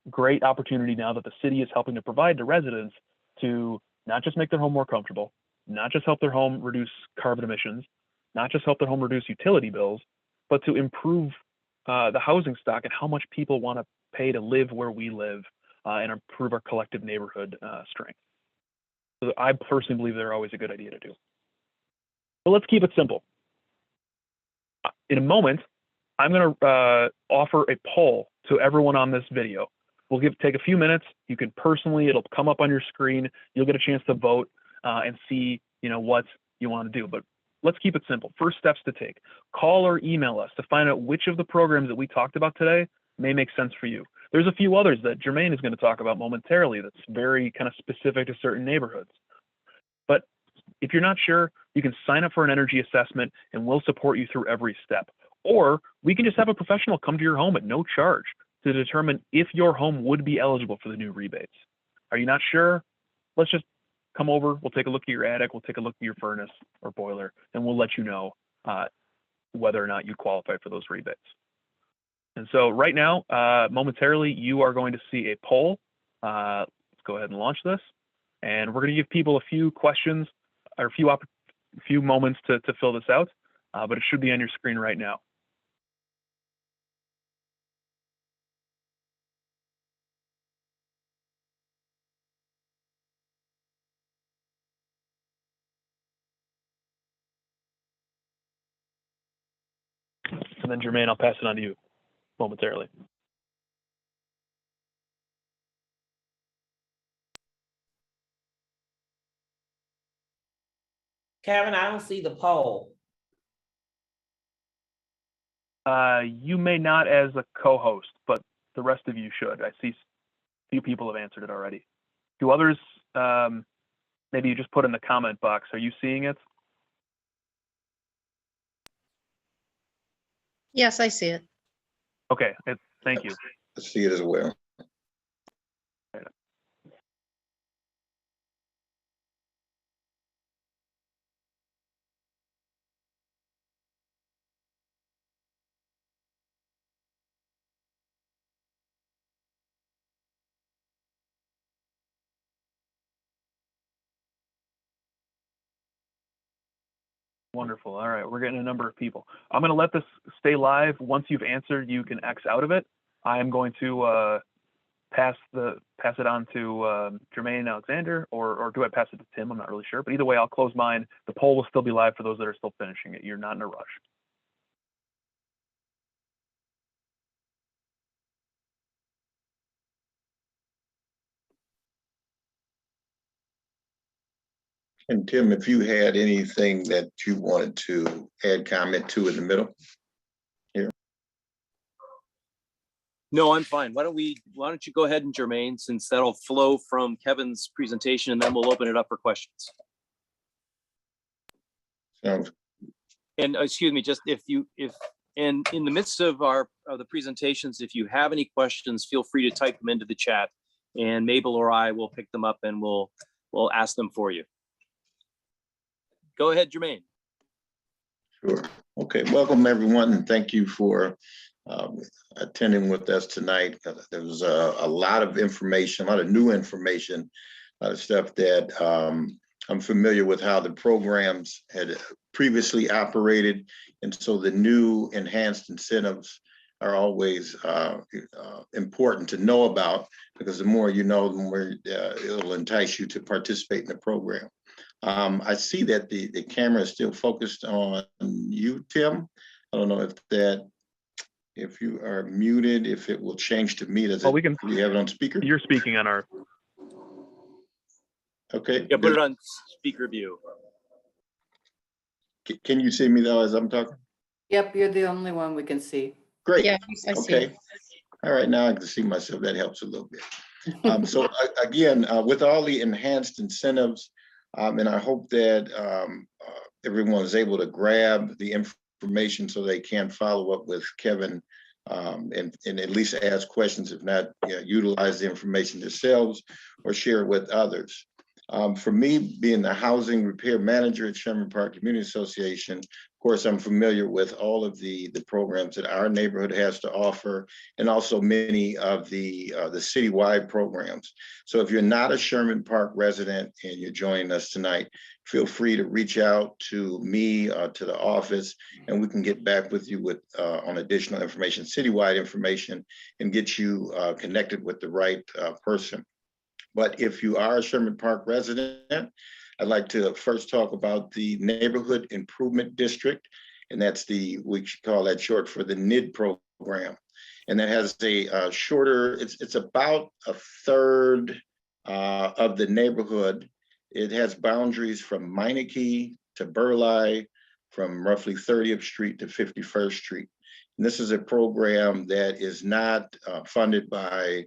Speaker 3: great opportunity now that the city is helping to provide to residents to not just make their home more comfortable, not just help their home reduce carbon emissions, not just help their home reduce utility bills, but to improve the housing stock and how much people want to pay to live where we live and improve our collective neighborhood strength. So I personally believe they're always a good idea to do. But let's keep it simple. In a moment, I'm going to offer a poll to everyone on this video. We'll take a few minutes. You can personally, it'll come up on your screen. You'll get a chance to vote and see, what you want to do. But let's keep it simple. First steps to take: call or email us to find out which of the programs that we talked about today may make sense for you. There's a few others that Jermaine is going to talk about momentarily that's very kind of specific to certain neighborhoods. But if you're not sure, you can sign up for an energy assessment and we'll support you through every step. Or we can just have a professional come to your home at no charge to determine if your home would be eligible for the new rebates. Are you not sure? Let's just come over. We'll take a look at your attic. We'll take a look at your furnace or boiler, and we'll let you know whether or not you qualify for those rebates. And so right now, momentarily, you are going to see a poll. Let's go ahead and launch this. And we're going to give people a few questions or a few moments to fill this out, but it should be on your screen right now. And then Jermaine, I'll pass it on to you momentarily.
Speaker 1: Kevin, I don't see the poll.
Speaker 3: You may not as a co-host, but the rest of you should. I see a few people have answered it already. Do others, maybe you just put in the comment box. Are you seeing it?
Speaker 4: Yes, I see it.
Speaker 3: Okay, thank you.
Speaker 5: I see it as well.
Speaker 3: Wonderful. All right, we're getting a number of people. I'm going to let this stay live. Once you've answered, you can X out of it. I am going to pass it on to Jermaine Alexander, or do I pass it to Tim? I'm not really sure. But either way, I'll close mine. The poll will still be live for those that are still finishing it. You're not in a rush.
Speaker 5: And Tim, if you had anything that you wanted to add comment to in the middle here.
Speaker 2: No, I'm fine. Why don't you go ahead and Jermaine, since that'll flow from Kevin's presentation, and then we'll open it up for questions.
Speaker 5: Sounds
Speaker 2: And excuse me, just and in the midst of the presentations, if you have any questions, feel free to type them into the chat, and Mabel or I will pick them up and we'll ask them for you. Go ahead, Jermaine.
Speaker 5: Sure. Okay, welcome everyone, and thank you for attending with us tonight. There was a lot of information, a lot of new information, a lot of stuff that I'm familiar with how the programs had previously operated, and so the new enhanced incentives are always important to know about, because the more you know, the more it'll entice you to participate in the program. I see that the camera is still focused on you, Tim. I don't know if you are muted, if it will change to me.
Speaker 3: We
Speaker 5: have it on speaker?
Speaker 3: You're speaking on our.
Speaker 5: Okay.
Speaker 2: Yeah, put it on speaker view.
Speaker 5: Can you see me though as I'm talking?
Speaker 6: Yep, you're the only one we can see.
Speaker 5: Great.
Speaker 4: Yeah, I see
Speaker 5: Okay.
Speaker 4: it.
Speaker 5: All right, now I can see myself. That helps a little bit. So again, with all the enhanced incentives, and I hope that everyone is able to grab the information so they can follow up with Kevin and at least ask questions, if not, utilize the information themselves or share it with others. For me, being the housing repair manager at Sherman Park Community Association, of course, I'm familiar with all of the programs that our neighborhood has to offer, and also many of the citywide programs. So if you're not a Sherman Park resident and you're joining us tonight, feel free to reach out to me, to the office, and we can get back with you with on additional information, citywide information, and get you connected with the right person. But if you are a Sherman Park resident, I'd like to first talk about the Neighborhood Improvement District, and that's we should call that short for the NID program. And that has a shorter, it's about a third of the neighborhood. It has boundaries from Meineke to Burleigh, from roughly 30th Street to 51st Street. And this is a program that is not funded by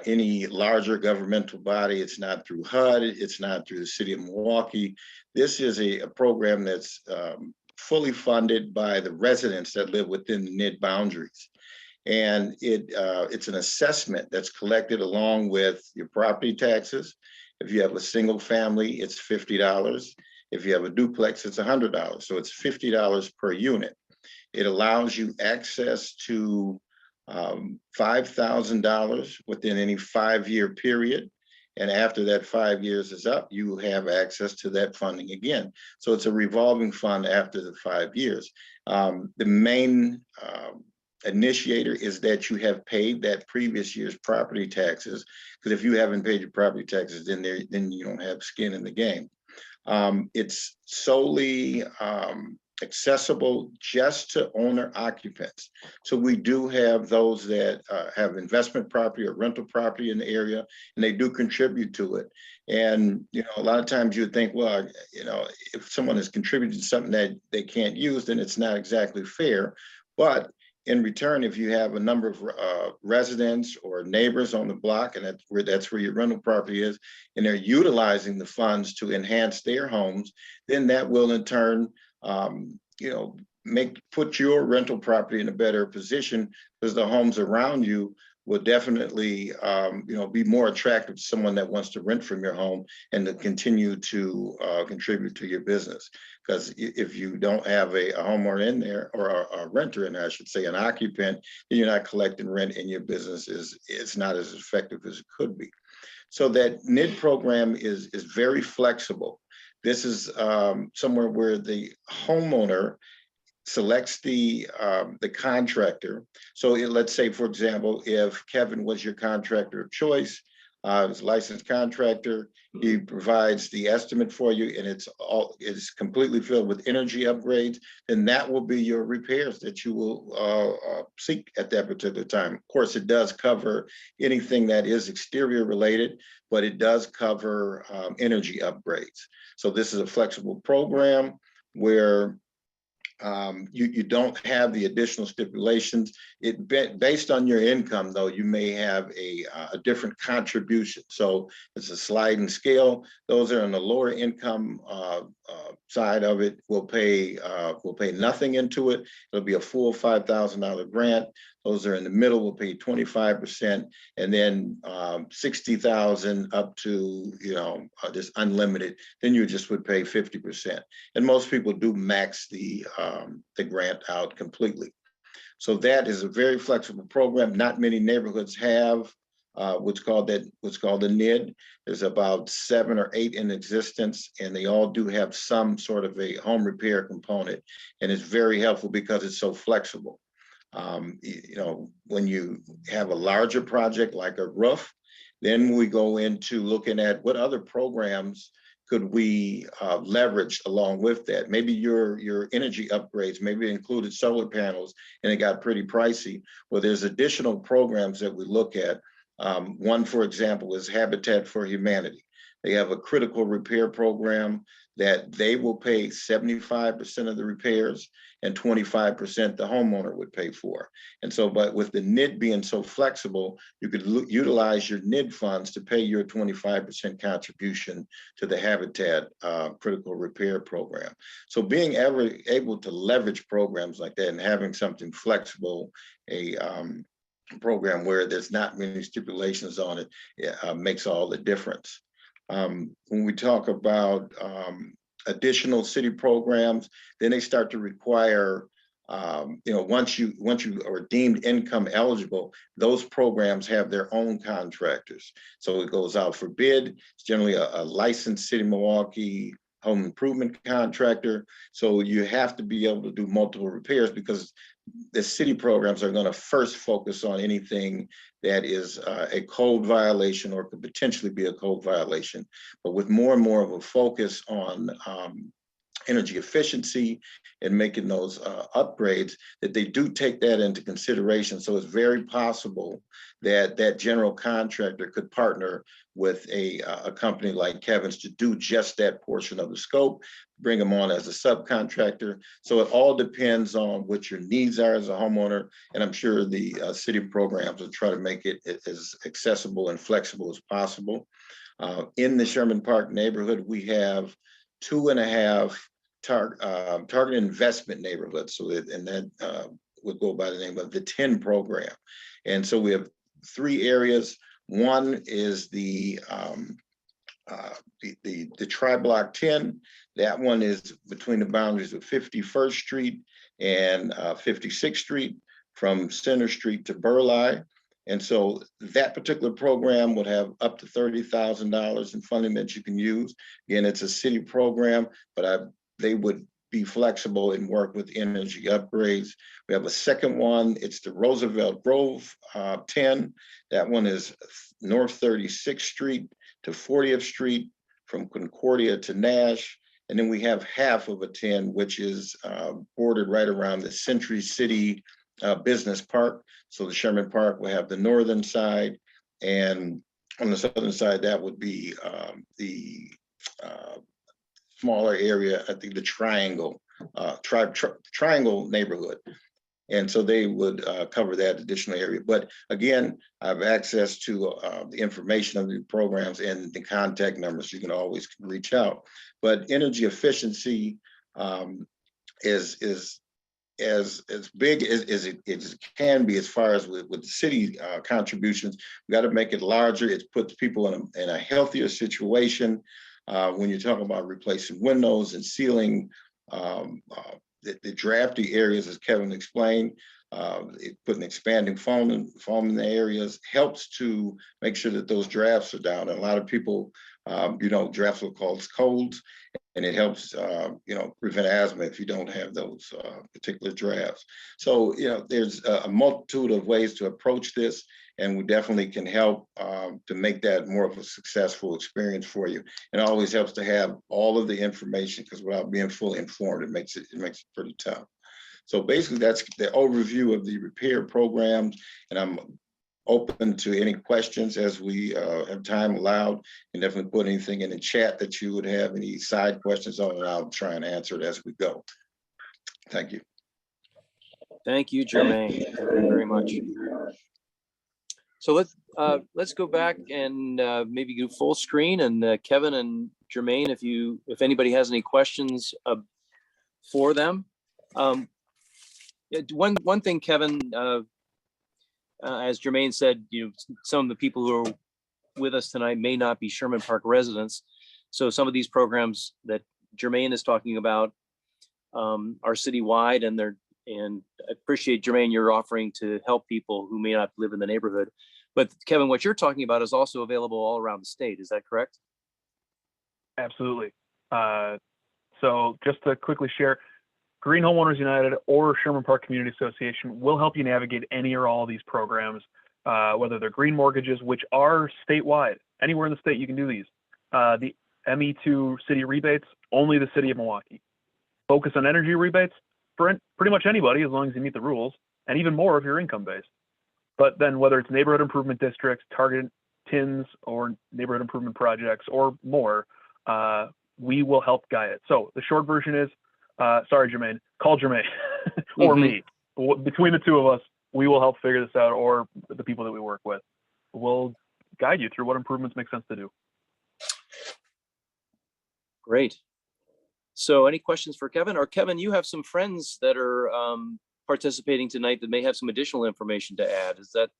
Speaker 5: any larger governmental body. It's not through HUD. It's not through the city of Milwaukee. This is a program that's fully funded by the residents that live within the NID boundaries. And it's an assessment that's collected along with your property taxes. If you have a single family, it's $50. If you have a duplex, it's $100. So it's $50 per unit. It allows you access to $5,000 within any 5-year period. And after that 5 years is up, you have access to that funding again. So it's a revolving fund after the 5 years. The main initiator is that you have paid that previous year's property taxes, because if you haven't paid your property taxes, then you don't have skin in the game. It's solely accessible just to owner occupants. So we do have those that have investment property or rental property in the area, and they do contribute to it. And, a lot of times you would think, well, if someone has contributed to something that they can't use, then it's not exactly fair. But in return, if you have a number of residents or neighbors on the block, and that's where your rental property is, and they're utilizing the funds to enhance their homes, then that will in turn, put your rental property in a better position, because the homes around you will definitely, be more attractive to someone that wants to rent from your home and to continue to contribute to your business. Because if you don't have a homeowner in there, or a renter in there, I should say, an occupant, then you're not collecting rent, and your business it's not as effective as it could be. So that NID program is very flexible. This is somewhere where the homeowner selects the contractor. So let's say, for example, if Kevin was your contractor of choice, is a licensed contractor, he provides the estimate for you, and it's completely filled with energy upgrades, then that will be your repairs that you will seek at that particular time. Of course, it does cover anything that is exterior related, but it does cover energy upgrades. So this is a flexible program where you don't have the additional stipulations. Based on your income, though, you may have a different contribution. So it's a sliding scale. Those are on the lower income side of it will pay nothing into it. It'll be a full $5,000 grant. Those are in the middle will pay 25%, and then 60,000 up to just unlimited. Then you just would pay 50%. And most people do max the grant out completely. So that is a very flexible program. Not many neighborhoods have what's called the NID. There's about 7 or 8 in existence, and they all do have some sort of a home repair component, and it's very helpful because it's so flexible. When you have a larger project like a roof, then we go into looking at what other programs could we leverage along with that. Maybe your energy upgrades, maybe it included solar panels, and it got pretty pricey. Well, there's additional programs that we look at. One, for example, is Habitat for Humanity. They have a critical repair program that they will pay 75% of the repairs, and 25% the homeowner would pay for. And so, but with the NID being so flexible, you could utilize your NID funds to pay your 25% contribution to the Habitat critical repair program. So being able to leverage programs like that and having something flexible, a program where there's not many stipulations on it, makes all the difference. When we talk about additional city programs, then they start to require, once you are deemed income eligible, those programs have their own contractors. So it goes out for bid. It's generally a licensed City of Milwaukee home improvement contractor. So you have to be able to do multiple repairs, because the city programs are going to first focus on anything that is a code violation or could potentially be a code violation, but with more and more of a focus on energy efficiency and making those upgrades, that they do take that into consideration. So it's very possible that that general contractor could partner with a company like Kevin's to do just that portion of the scope, bring them on as a subcontractor. So it all depends on what your needs are as a homeowner. And I'm sure the city programs will try to make it as accessible and flexible as possible. In the Sherman Park neighborhood, we have 2.5 target investment neighborhoods. So that would go by the name of the 10 program. And so we have 3 areas. One is the Tri-Block 10. That one is between the boundaries of 51st Street and 56th Street, from Center Street to Burleigh. And so that particular program would have up to $30,000 in funding that you can use. Again, it's a city program, but they would be flexible and work with energy upgrades. We have a second one. It's the Roosevelt Grove 10. That one is North 36th Street to 40th Street, from Concordia to Nash. And then we have half of a 10, which is bordered right around the Century City Business Park. So the Sherman Park will have the northern side, and on the southern side, that would be the smaller area, I think the Triangle, Triangle neighborhood. And so they would cover that additional area. But again, I have access to the information of the programs and the contact numbers. You can always reach out. But energy efficiency is as big as it can be, as far as with the city contributions. We got to make it larger. It puts people in a healthier situation. When you're talking about replacing windows and ceiling, the drafty areas, as Kevin explained, putting expanding foam in the areas helps to make sure that those drafts are down. And a lot of people, drafts will cause colds, and it helps, prevent asthma if you don't have those particular drafts. So, there's a multitude of ways to approach this, and we definitely can help to make that more of a successful experience for you. It always helps to have all of the information, because without being fully informed, it makes it pretty tough. So basically, that's the overview of the repair programs, and I'm open to any questions as we have time allowed. And definitely put anything in the chat that you would have, any side questions on, and I'll try and answer it as we go. Thank you.
Speaker 2: Thank you, Jermaine. Thank you very much. So let's go back and maybe do full screen, and Kevin and Jermaine, if anybody has any questions for them. One thing, Kevin, as Jermaine said, some of the people who are with us tonight may not be Sherman Park residents. So some of these programs that Jermaine is talking about are citywide, and I appreciate, Jermaine, you're offering to help people who may not live in the neighborhood. But Kevin, what you're talking about is also available all around the state. Is that correct?
Speaker 3: Absolutely. So just to quickly share, Green Homeowners United or Sherman Park Community Association will help you navigate any or all of these programs, whether they're green mortgages, which are statewide. Anywhere in the state you can do these. The ME2 city rebates, only the city of Milwaukee. Focus on energy rebates for pretty much anybody, as long as you meet the rules, and even more if you're income based. But then whether it's neighborhood improvement districts, targeted TINs, or neighborhood improvement projects, or more, we will help guide it. So the short version is, sorry, Jermaine, call Jermaine or me. Between the two of us, we will help figure this out, or the people that we work with. We'll guide you through what improvements make sense to do.
Speaker 2: Great. So any questions for Kevin? Or Kevin, you have some friends that are participating tonight that may have some additional information to add. Is that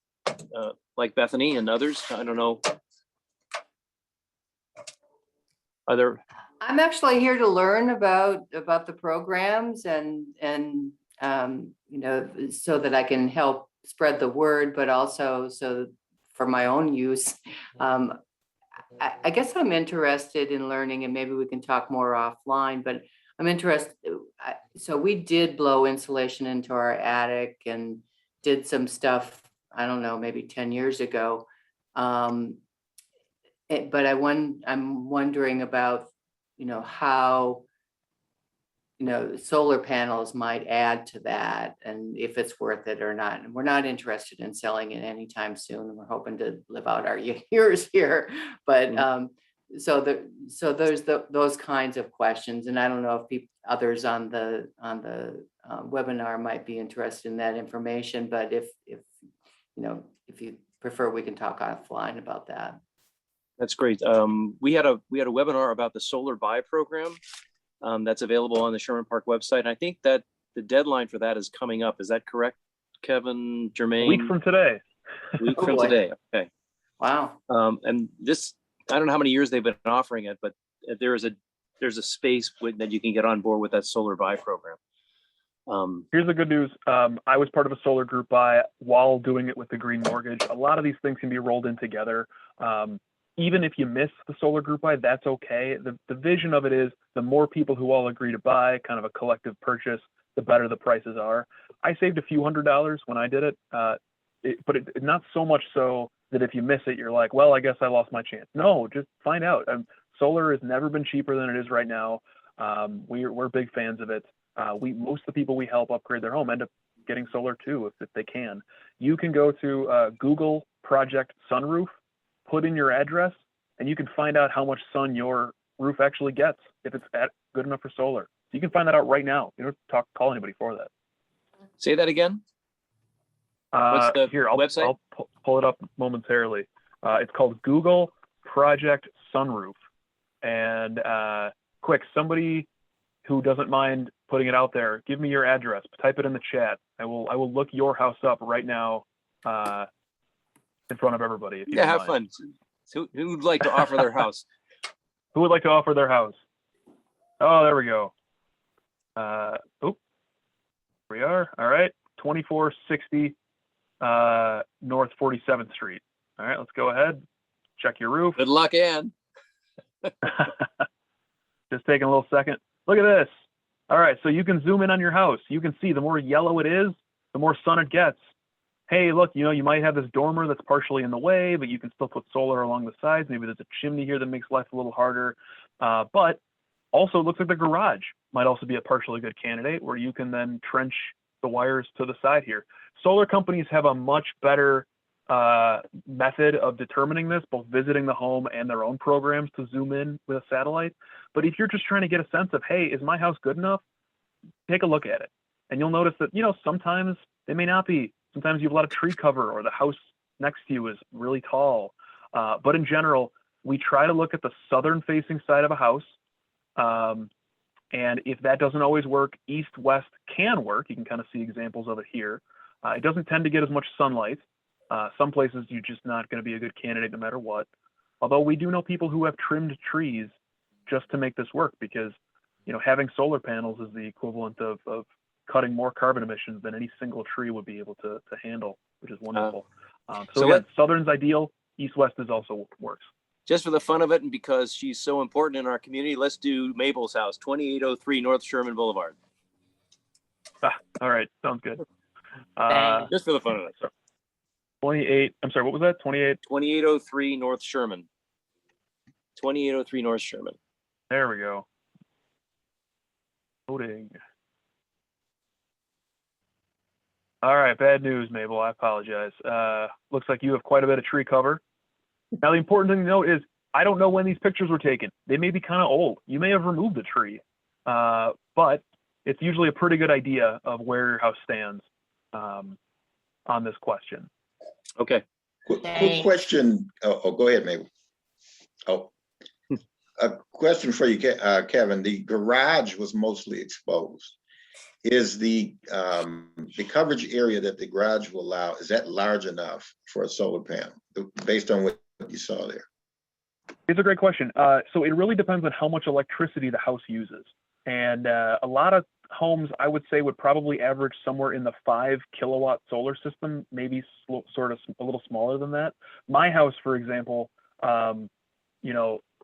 Speaker 2: like Bethany and others? I don't know. Are there?
Speaker 6: I'm actually here to learn about the programs and so that I can help spread the word, but also so for my own use. I guess I'm interested in learning, and maybe we can talk more offline, but I'm interested. So we did blow insulation into our attic and did some stuff, I don't know, maybe 10 years ago. But I'm wondering about, how, solar panels might add to that and if it's worth it or not. And we're not interested in selling it anytime soon. We're hoping to live out our years here. But so there's those kinds of questions. And I don't know if others on the webinar might be interested in that information, but if you prefer, we can talk offline about that.
Speaker 2: That's great. We had a webinar about the solar buy program that's available on the Sherman Park website. And I think that the deadline for that is coming up. Is that correct, Kevin, Jermaine?
Speaker 3: A week from today.
Speaker 2: Week
Speaker 6: Oh,
Speaker 2: from
Speaker 6: boy.
Speaker 2: today. Okay.
Speaker 6: Wow.
Speaker 2: And this, I don't know how many years they've been offering it, but there's a space that you can get on board with that solar buy program.
Speaker 3: Here's the good news. I was part of a solar group buy while doing it with the green mortgage. A lot of these things can be rolled in together. Even if you miss the solar group buy, that's okay. The vision of it is the more people who all agree to buy, kind of a collective purchase, the better the prices are. I saved a few $100s when I did it, but not so much so that if you miss it, you're like, well, I guess I lost my chance. No, just find out. Solar has never been cheaper than it is right now. We're big fans of it. Most of the people we help upgrade their home end up getting solar too, if they can. You can go to Google Project Sunroof, put in your address, and you can find out how much sun your roof actually gets if it's good enough for solar. You can find that out right now. You don't have to call anybody for that.
Speaker 2: Say that again. What's the website?
Speaker 3: I'll pull it up momentarily. It's called Google Project Sunroof. And quick, somebody who doesn't mind putting it out there, give me your address. Type it in the chat. I will look your house up right now in front of everybody. If you
Speaker 2: have fun. Who would like to offer their house?
Speaker 3: Who would like to offer their house? Oh, there we go. Here we are. All right. 2460 North 47th Street. All right, let's go ahead. Check your roof.
Speaker 2: Good luck, Ann.
Speaker 3: Just taking a little second. Look at this. All right, so you can zoom in on your house. You can see the more yellow it is, the more sun it gets. Hey, look, you might have this dormer that's partially in the way, but you can still put solar along the sides. Maybe there's a chimney here that makes life a little harder. But also it looks like the garage might also be a partially good candidate where you can then trench the wires to the side here. Solar companies have a much better method of determining this, both visiting the home and their own programs to zoom in with a satellite. But if you're just trying to get a sense of, hey, is my house good enough? Take a look at it. And you'll notice that, sometimes they may not be. Sometimes you have a lot of tree cover or the house next to you is really tall. But in general, we try to look at the southern facing side of a house. And if that doesn't always work, east-west can work. You can kind of see examples of it here. It doesn't tend to get as much sunlight. Some places you're just not going to be a good candidate no matter what. Although we do know people who have trimmed trees just to make this work because, having solar panels is the equivalent of cutting more carbon emissions than any single tree would be able to handle, which is wonderful. So again, southern's ideal, east-west is also works.
Speaker 2: Just for the fun of it and because she's so important in our community, let's do Mabel's house, 2803 North Sherman Boulevard.
Speaker 3: All right, sounds good.
Speaker 2: Just for the fun of it.
Speaker 3: 28, I'm sorry, what was that?
Speaker 2: 2803 North Sherman. 2803 North Sherman.
Speaker 3: There we go. Loading. All right, bad news, Mabel. I apologize. Looks like you have quite a bit of tree cover. Now, the important thing to note is I don't know when these pictures were taken. They may be kind of old. You may have removed the tree, but it's usually a pretty good idea of where your house stands on this question.
Speaker 2: Okay.
Speaker 5: Quick question. Oh, go ahead, Mabel. Oh, a question for you, Kevin. The garage was mostly exposed. Is the coverage area that the garage will allow, is that large enough for a solar panel based on what you saw there?
Speaker 3: It's a great question. So it really depends on how much electricity the house uses. And a lot of homes, I would say, would probably average somewhere in the 5 kilowatt solar system, maybe sort of a little smaller than that. My house, for example,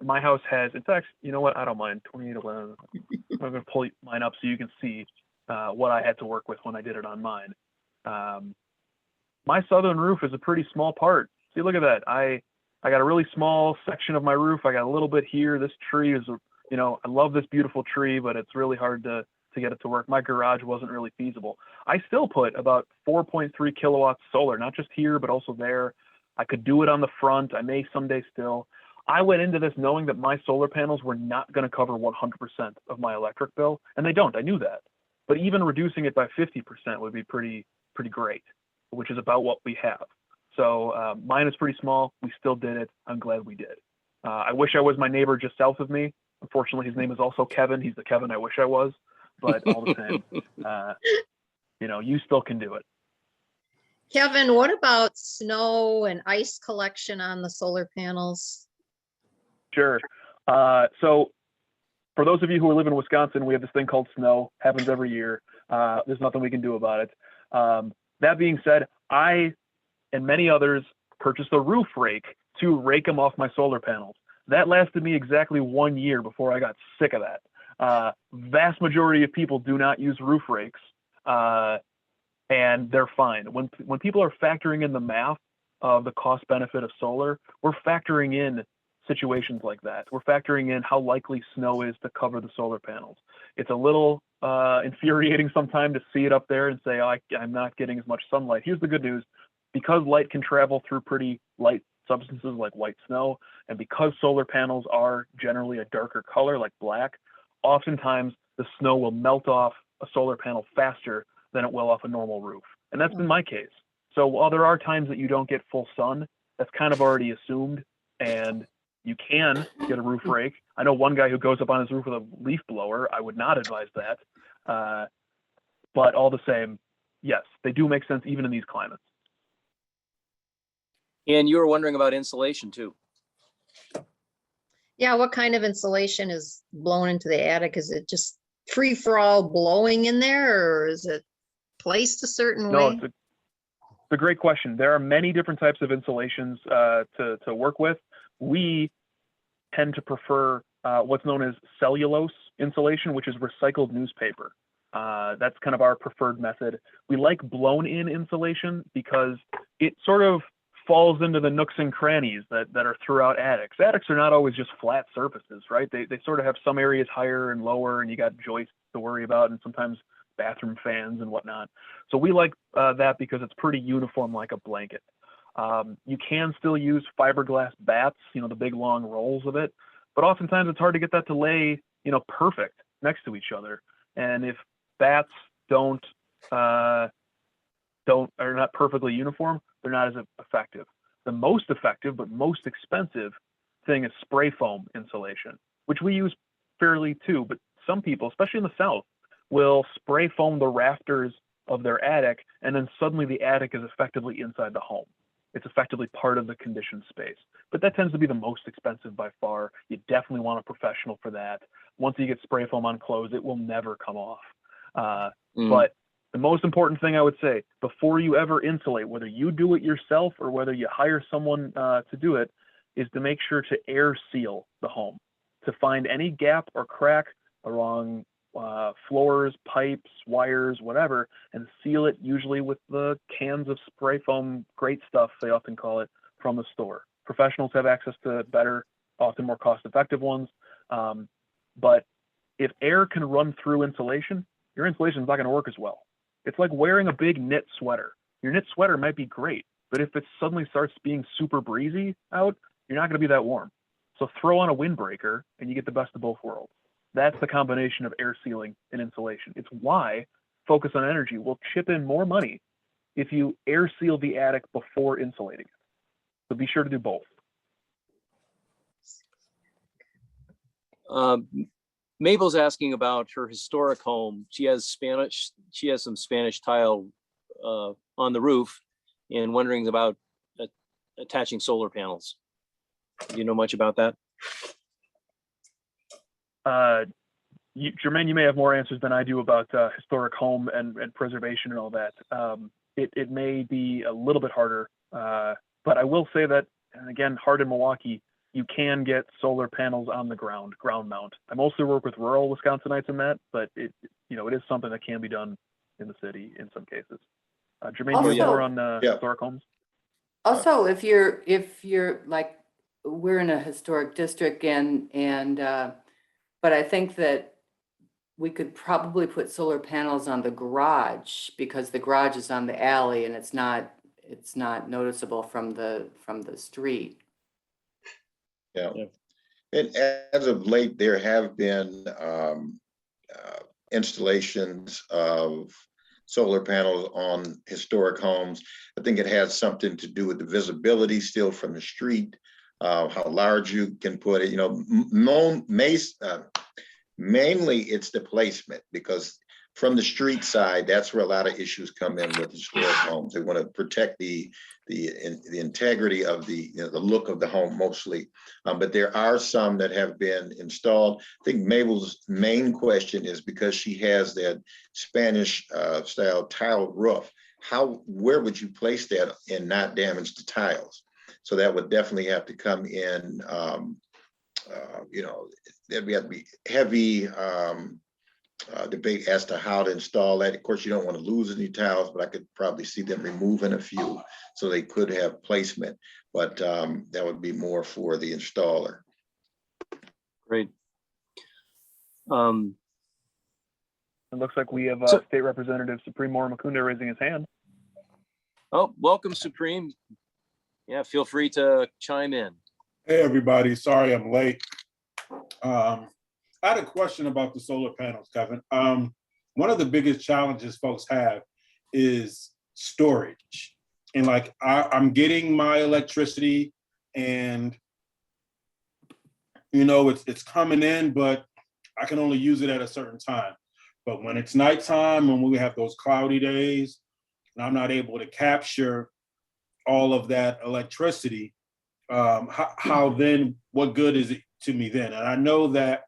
Speaker 3: my house has, in fact, you know what? I don't mind 2811. I'm going to pull mine up so you can see what I had to work with when I did it on mine. My southern roof is a pretty small part. See, look at that. I got a really small section of my roof. I got a little bit here. This tree is, I love this beautiful tree, but it's really hard to get it to work. My garage wasn't really feasible. I still put about 4.3 kilowatts solar, not just here, but also there. I could do it on the front. I may someday still. I went into this knowing that my solar panels were not going to cover 100% of my electric bill, and they don't. I knew that. But even reducing it by 50% would be pretty great, which is about what we have. So mine is pretty small. We still did it. I'm glad we did. I wish I was my neighbor just south of me. Unfortunately, his name is also Kevin. He's the Kevin I wish I was. But all the same, you still can do it.
Speaker 4: Kevin, what about snow and ice collection on the solar panels?
Speaker 3: Sure. So for those of you who live in Wisconsin, we have this thing called snow. Happens every year. There's nothing we can do about it. That being said, I and many others purchased a roof rake to rake them off my solar panels. That lasted me exactly 1 year before I got sick of that. Vast majority of people do not use roof rakes, and they're fine. When people are factoring in the math of the cost benefit of solar, we're factoring in situations like that. We're factoring in how likely snow is to cover the solar panels. It's a little infuriating sometimes to see it up there and say, oh, I'm not getting as much sunlight. Here's the good news. Because light can travel through pretty light substances like white snow, and because solar panels are generally a darker color like black, oftentimes the snow will melt off a solar panel faster than it will off a normal roof. And that's been my case. So while there are times that you don't get full sun, that's kind of already assumed, and you can get a roof rake. I know one guy who goes up on his roof with a leaf blower. I would not advise that. But all the same, yes, they do make sense even in these climates.
Speaker 2: And you were wondering about insulation too.
Speaker 4: Yeah, what kind of insulation is blown into the attic? Is it just free for all blowing in there, or is it placed a certain
Speaker 3: No,
Speaker 4: way?
Speaker 3: it's a great question. There are many different types of insulations to work with. We tend to prefer what's known as cellulose insulation, which is recycled newspaper. That's kind of our preferred method. We like blown in insulation because it sort of falls into the nooks and crannies that are throughout attics. Attics are not always just flat surfaces, right? They sort of have some areas higher and lower, and you got joists to worry about, and sometimes bathroom fans and whatnot. So we like that because it's pretty uniform like a blanket. You can still use fiberglass bats, the big long rolls of it, but oftentimes it's hard to get that to lay, perfect next to each other. And if bats are not perfectly uniform, they're not as effective. The most effective but most expensive thing is spray foam insulation, which we use fairly too, but some people, especially in the South, will spray foam the rafters of their attic, and then suddenly the attic is effectively inside the home. It's effectively part of the conditioned space. But that tends to be the most expensive by far. You definitely want a professional for that. Once you get spray foam on clothes, it will never come off. But the most important thing I would say, before you ever insulate, whether you do it yourself or whether you hire someone to do it, is to make sure to air seal the home, to find any gap or crack along floors, pipes, wires, whatever, and seal it usually with the cans of spray foam, great stuff, they often call it, from the store. Professionals have access to better, often more cost-effective ones. But if air can run through insulation, your insulation is not going to work as well. It's like wearing a big knit sweater. Your knit sweater might be great, but if it suddenly starts being super breezy out, you're not going to be that warm. So throw on a windbreaker and you get the best of both worlds. That's the combination of air sealing and insulation. It's why Focus on Energy will chip in more money if you air seal the attic before insulating it. So be sure to do both.
Speaker 2: Mabel's asking about her historic home. She has some Spanish tile on the roof, and wondering about attaching solar panels. Do you know much about that?
Speaker 3: Jermaine, you may have more answers than I do about historic home and preservation and all that. It may be a little bit harder, but I will say that, and again, hard in Milwaukee, you can get solar panels on the ground mount. I mostly work with rural Wisconsinites in that, but it is something that can be done in the city in some cases. Jermaine, do you have more on historic homes?
Speaker 6: Also, if you're like, we're in a historic district but I think that we could probably put solar panels on the garage because the garage is on the alley and it's not noticeable from the street.
Speaker 5: Yeah. And as of late, there have been installations of solar panels on historic homes. I think it has something to do with the visibility still from the street, how large you can put it. Mainly it's the placement, because from the street side, that's where a lot of issues come in with historic homes. They want to protect the integrity of the look of the home mostly. But there are some that have been installed. I think Mabel's main question is because she has that Spanish style tile roof. Where would you place that and not damage the tiles? So that would definitely have to come in. There'd have to be heavy debate as to how to install that. Of course, you don't want to lose any tiles, but I could probably see them removing a few so they could have placement. But that would be more for the installer.
Speaker 2: Great.
Speaker 3: It looks like we have State Representative Supreme Mora-Mukunda raising his hand.
Speaker 2: Oh, welcome, Supreme. Yeah, feel free to chime in.
Speaker 7: Hey, everybody. Sorry I'm late. I had a question about the solar panels, Kevin. One of the biggest challenges folks have is storage. And like, I'm getting my electricity and, it's coming in, but I can only use it at a certain time. But when it's nighttime, when we have those cloudy days, and I'm not able to capture all of that electricity, how then, what good is it to me then? And I know that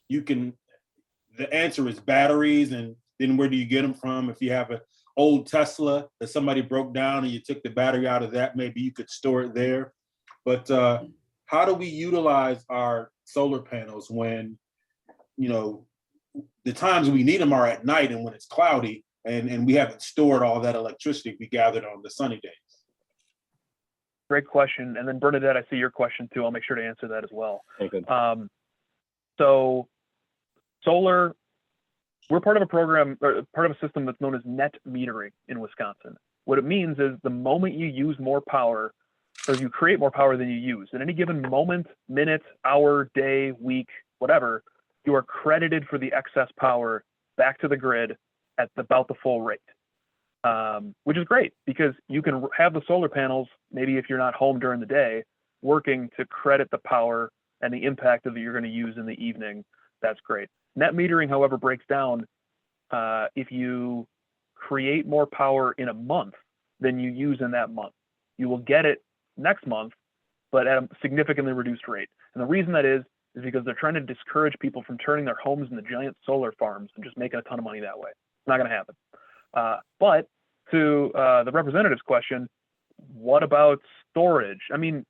Speaker 7: the answer is batteries, and then where do you get them from? If you have an old Tesla that somebody broke down and you took the battery out of that, maybe you could store it there. But how do we utilize our solar panels when, the times we need them are at night and when it's cloudy and we haven't stored all that electricity we gathered on the sunny days?
Speaker 3: Great question. And then Bernadette, I see your question too. I'll make sure to answer that as well.
Speaker 2: Okay.
Speaker 3: So solar, we're part of a program, or part of a system that's known as net metering in Wisconsin. What it means is the moment you use more power, or you create more power than you use, at any given moment, minute, hour, day, week, whatever, you are credited for the excess power back to the grid at about the full rate. Which is great because you can have the solar panels, maybe if you're not home during the day, working to credit the power and the impact of that you're going to use in the evening. That's great. Net metering, however, breaks down if you create more power in a month than you use in that month. You will get it next month, but at a significantly reduced rate. And the reason that is because they're trying to discourage people from turning their homes into giant solar farms and just making a ton of money that way. It's not going to happen. But to the representative's question, what about storage? I mean,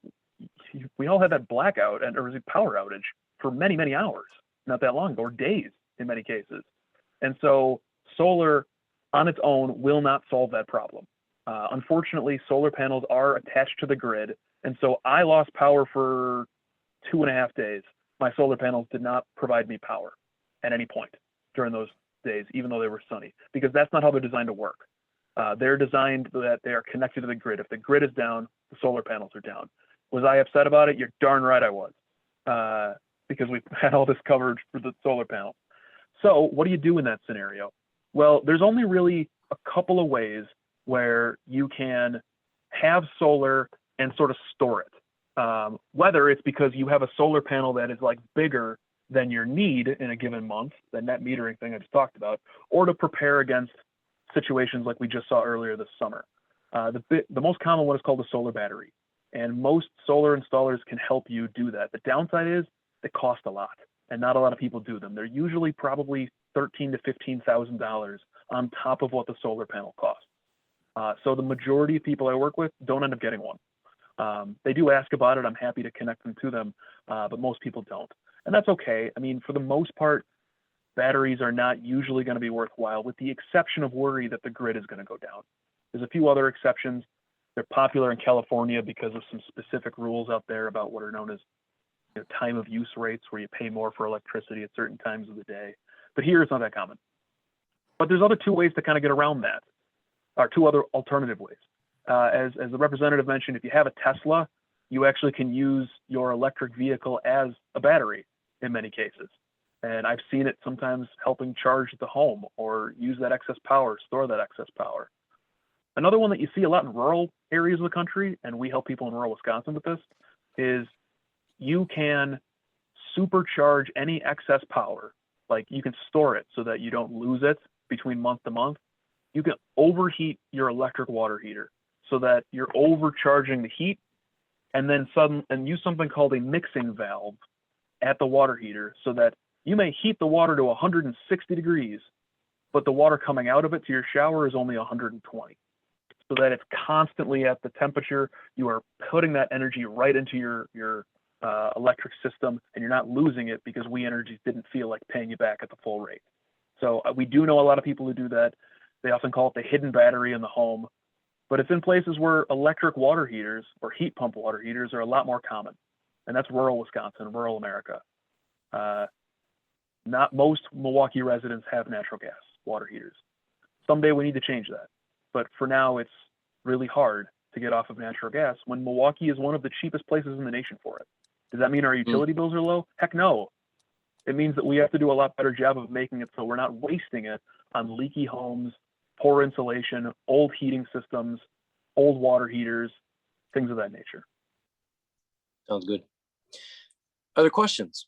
Speaker 3: we all had that blackout or was it power outage for many, many hours, not that long ago, or days in many cases. And so solar on its own will not solve that problem. Unfortunately, solar panels are attached to the grid. And so I lost power for 2.5 days. My solar panels did not provide me power at any point during those days, even though they were sunny, because that's not how they're designed to work. They're designed that they are connected to the grid. If the grid is down, the solar panels are down. Was I upset about it? You're darn right I was, because we had all this coverage for the solar panels. So what do you do in that scenario? Well, there's only really a couple of ways where you can have solar and sort of store it. Whether it's because you have a solar panel that is like bigger than your need in a given month, the net metering thing I just talked about, or to prepare against situations like we just saw earlier this summer. The most common one is called a solar battery, and most solar installers can help you do that. The downside is they cost a lot, and not a lot of people do them. They're usually probably $13,000 to $15,000 on top of what the solar panel costs. So the majority of people I work with don't end up getting one. They do ask about it. I'm happy to connect them to them, but most people don't. And that's okay. I mean, for the most part, batteries are not usually going to be worthwhile, with the exception of worry that the grid is going to go down. There's a few other exceptions. They're popular in California because of some specific rules out there about what are known as time of use rates, where you pay more for electricity at certain times of the day. But here it's not that common. But there's other two ways to kind of get around that, or two other alternative ways. As the representative mentioned, if you have a Tesla, you actually can use your electric vehicle as a battery in many cases. And I've seen it sometimes helping charge the home or use that excess power, store that excess power. Another one that you see a lot in rural areas of the country, and we help people in rural Wisconsin with this, is you can supercharge any excess power. Like, you can store it so that you don't lose it between month to month. You can overheat your electric water heater so that you're overcharging the heat, and then use something called a mixing valve at the water heater so that you may heat the water to 160 degrees, but the water coming out of it to your shower is only 120. So that it's constantly at the temperature. You are putting that energy right into your electric system, and you're not losing it because We Energies didn't feel like paying you back at the full rate. So we do know a lot of people who do that. They often call it the hidden battery in the home, but it's in places where electric water heaters or heat pump water heaters are a lot more common. And that's rural Wisconsin, rural America. Not most Milwaukee residents have natural gas water heaters. Someday we need to change that. But for now, it's really hard to get off of natural gas when Milwaukee is one of the cheapest places in the nation for it. Does that mean our utility bills are low? Heck no. It means that we have to do a lot better job of making it so we're not wasting it on leaky homes, poor insulation, old heating systems, old water heaters, things of that nature.
Speaker 2: Sounds good. Other questions?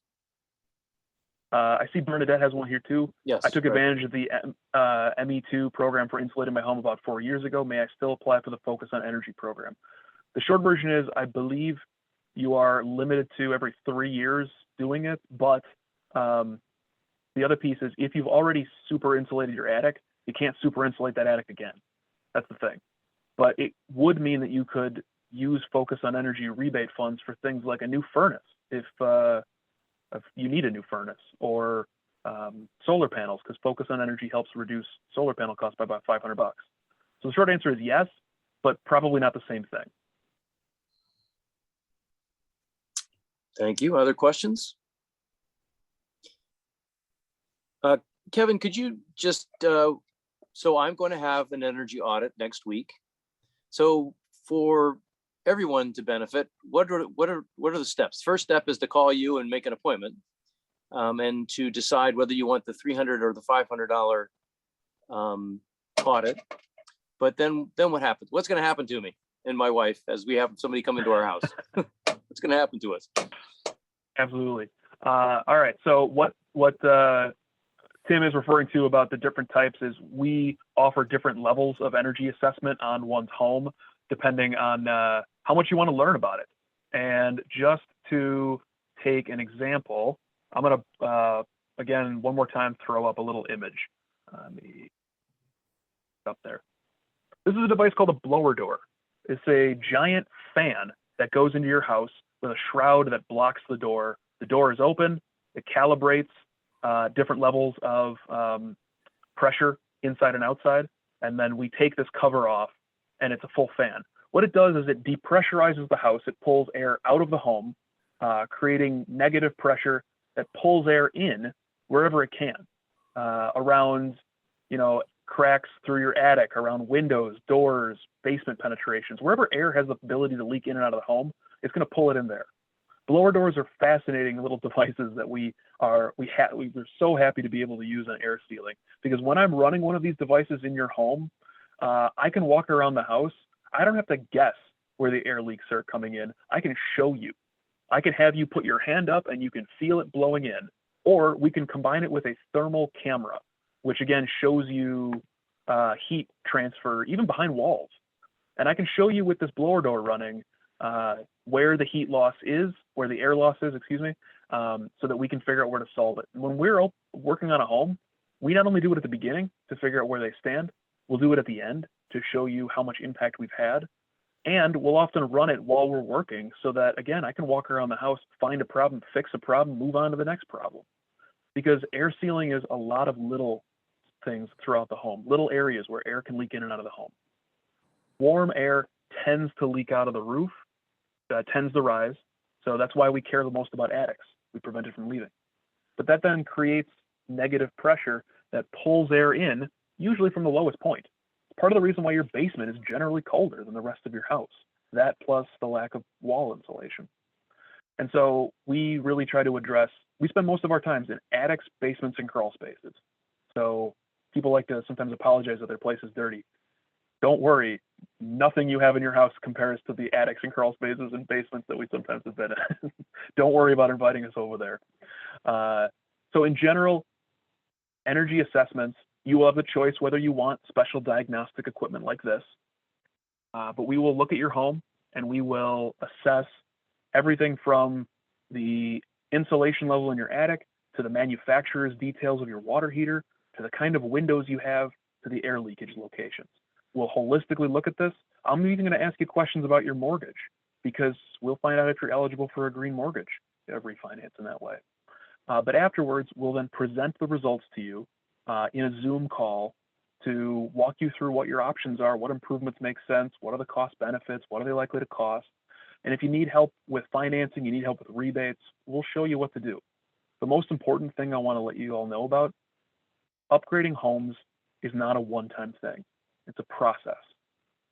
Speaker 3: I see Bernadette has one here too.
Speaker 2: Yes.
Speaker 3: I took
Speaker 2: right.
Speaker 3: advantage of the ME2 program for insulating my home about 4 years ago. May I still apply for the Focus on Energy program? The short version is, I believe you are limited to every 3 years doing it, but the other piece is, if you've already super insulated your attic, you can't super insulate that attic again. That's the thing. But it would mean that you could use Focus on Energy rebate funds for things like a new furnace, if you need a new furnace, or solar panels, because Focus on Energy helps reduce solar panel costs by about $500. So the short answer is yes, but probably not the same thing.
Speaker 2: Thank you. Other questions? Kevin, could you just, so I'm going to have an energy audit next week. So for everyone to benefit, what are the steps? First step is to call you and make an appointment, and to decide whether you want the $300 or the $500 audit. But then what happens? What's going to happen to me and my wife as we have somebody come into our house? What's going to happen to us?
Speaker 3: Absolutely. All right. So what Tim is referring to about the different types is, we offer different levels of energy assessment on one's home, depending on how much you want to learn about it. And just to take an example, I'm going to, again, one more time, throw up a little image. Let me up there. This is a device called a blower door. It's a giant fan that goes into your house with a shroud that blocks the door. The door is open. It calibrates different levels of pressure inside and outside. And then we take this cover off, and it's a full fan. What it does is it depressurizes the house. It pulls air out of the home, creating negative pressure that pulls air in wherever it can, around, cracks through your attic, around windows, doors, basement penetrations, wherever air has the ability to leak in and out of the home, it's going to pull it in there. Blower doors are fascinating little devices that we're so happy to be able to use on air sealing, because when I'm running one of these devices in your home, I can walk around the house. I don't have to guess where the air leaks are coming in. I can show you. I can have you put your hand up and you can feel it blowing in, or we can combine it with a thermal camera, which again shows you heat transfer even behind walls. And I can show you with this blower door running where the heat loss is, where the air loss is, so that we can figure out where to solve it. When we're working on a home, we not only do it at the beginning to figure out where they stand, we'll do it at the end to show you how much impact we've had. And we'll often run it while we're working so that, again, I can walk around the house, find a problem, fix a problem, move on to the next problem. Because air sealing is a lot of little things throughout the home, little areas where air can leak in and out of the home. Warm air tends to leak out of the roof, tends to rise. So that's why we care the most about attics. We prevent it from leaving. But that then creates negative pressure that pulls air in, usually from the lowest point. It's part of the reason why your basement is generally colder than the rest of your house. That plus the lack of wall insulation. And so we really try to address, we spend most of our times in attics, basements, and crawl spaces. So people like to sometimes apologize that their place is dirty. Don't worry, nothing you have in your house compares to the attics and crawl spaces and basements that we sometimes have been in. Don't worry about inviting us over there. So in general, energy assessments, you will have the choice whether you want special diagnostic equipment like this. But we will look at your home and we will assess everything from the insulation level in your attic to the manufacturer's details of your water heater to the kind of windows you have to the air leakage locations. We'll holistically look at this. I'm even going to ask you questions about your mortgage because we'll find out if you're eligible for a green mortgage, refinance in that way. But afterwards, we'll then present the results to you in a Zoom call to walk you through what your options are, what improvements make sense, what are the cost benefits, what are they likely to cost. And if you need help with financing, you need help with rebates, we'll show you what to do. The most important thing I want to let you all know about, upgrading homes is not a one-time thing. It's a process.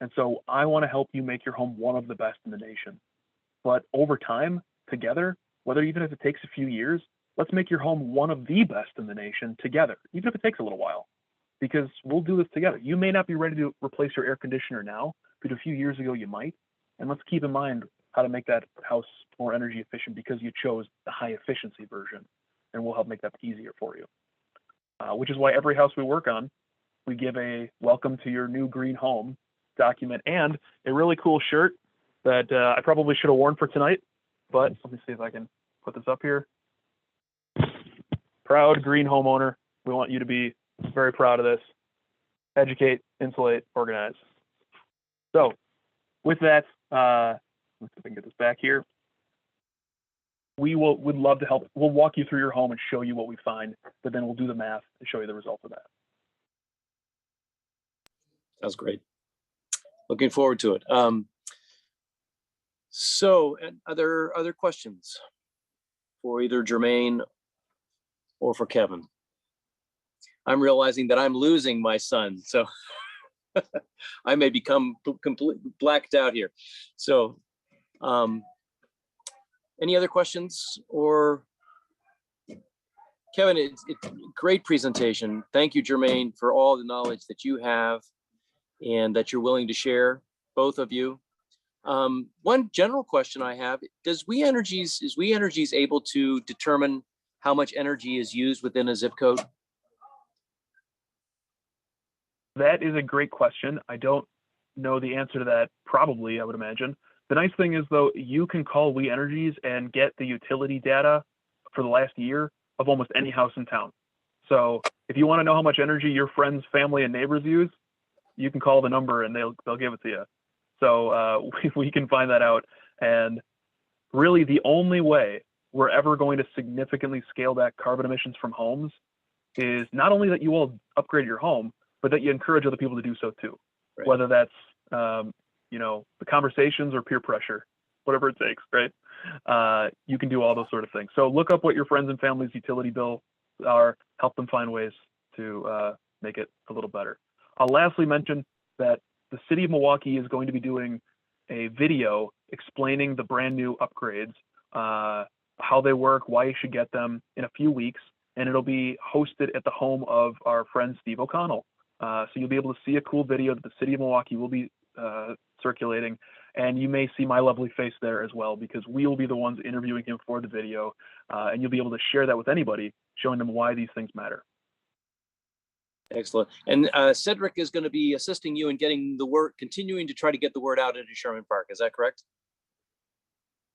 Speaker 3: And so I want to help you make your home one of the best in the nation. But over time, together, whether even if it takes a few years, let's make your home one of the best in the nation together, even if it takes a little while, because we'll do this together. You may not be ready to replace your air conditioner now, but a few years ago you might. And let's keep in mind how to make that house more energy efficient because you chose the high efficiency version, and we'll help make that easier for you. Which is why every house we work on, we give a welcome to your new green home document and a really cool shirt that I probably should have worn for tonight, but let me see if I can put this up here. Proud green homeowner. We want you to be very proud of this. Educate, insulate, organize. So with that, let's see if I can get this back here. Would love to help. We'll walk you through your home and show you what we find, but then we'll do the math and show you the result of that.
Speaker 2: Sounds great. Looking forward to it. So other questions for either Jermaine or for Kevin? I'm realizing that I'm losing my son, so I may become completely blacked out here. So any other questions? Or Kevin, it's great presentation. Thank you, Jermaine, for all the knowledge that you have and that you're willing to share, both of you. One general question I have, is We Energies able to determine how much energy is used within a zip code?
Speaker 3: That is a great question. I don't know the answer to that, probably, I would imagine. The nice thing is, though, you can call We Energies and get the utility data for the last year of almost any house in town. So if you want to know how much energy your friends, family, and neighbors use, you can call the number and they'll give it to you. So we can find that out. And really the only way we're ever going to significantly scale back carbon emissions from homes is not only that you all upgrade your home, but that you encourage other people to do so too. Right. Whether that's, the conversations or peer pressure, whatever it takes, right? You can do all those sort of things. So look up what your friends and family's utility bill are, help them find ways to make it a little better. I'll lastly mention that the city of Milwaukee is going to be doing a video explaining the brand new upgrades, how they work, why you should get them in a few weeks, and it'll be hosted at the home of our friend Steve O'Connell. So you'll be able to see a cool video that the city of Milwaukee will be circulating, and you may see my lovely face there as well, because we will be the ones interviewing him for the video, and you'll be able to share that with anybody, showing them why these things matter.
Speaker 2: Excellent. And Cedric is going to be assisting you in getting the word, continuing to try to get the word out into Sherman Park. Is that correct?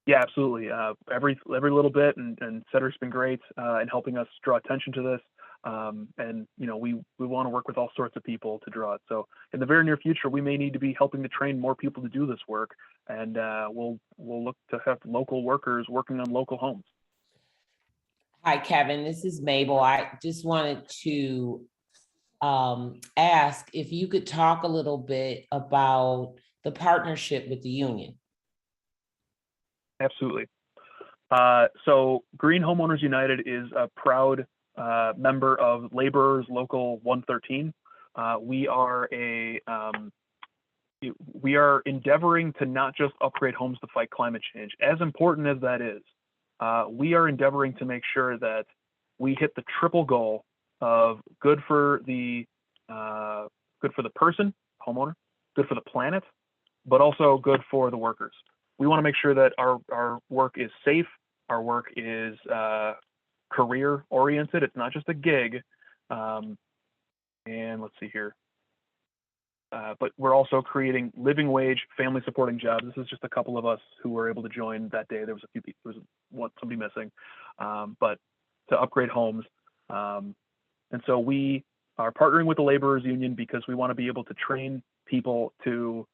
Speaker 3: Yeah, absolutely. Every little bit, and Cedric's been great in helping us draw attention to this. And we want to work with all sorts of people to draw it. So in the very near future, we may need to be helping to train more people to do this work, and we'll look to have local workers working on local homes.
Speaker 1: Hi, Kevin, this is Mabel. I just wanted to ask if you could talk a little bit about the partnership with the union.
Speaker 3: Absolutely. So Green Homeowners United is a proud member of Laborers Local 113. We are endeavoring to not just upgrade homes to fight climate change. As important as that is, we are endeavoring to make sure that we hit the triple goal of good for the person, homeowner, good for the planet, but also good for the workers. We want to make sure that our work is safe, our work is career oriented. It's not just a gig. And let's see here. But we're also creating living wage, family supporting jobs. This is just a couple of us who were able to join that day. There was a few people, there was somebody missing, but to upgrade homes. And so we are partnering with the laborers union because we want to be able to train people to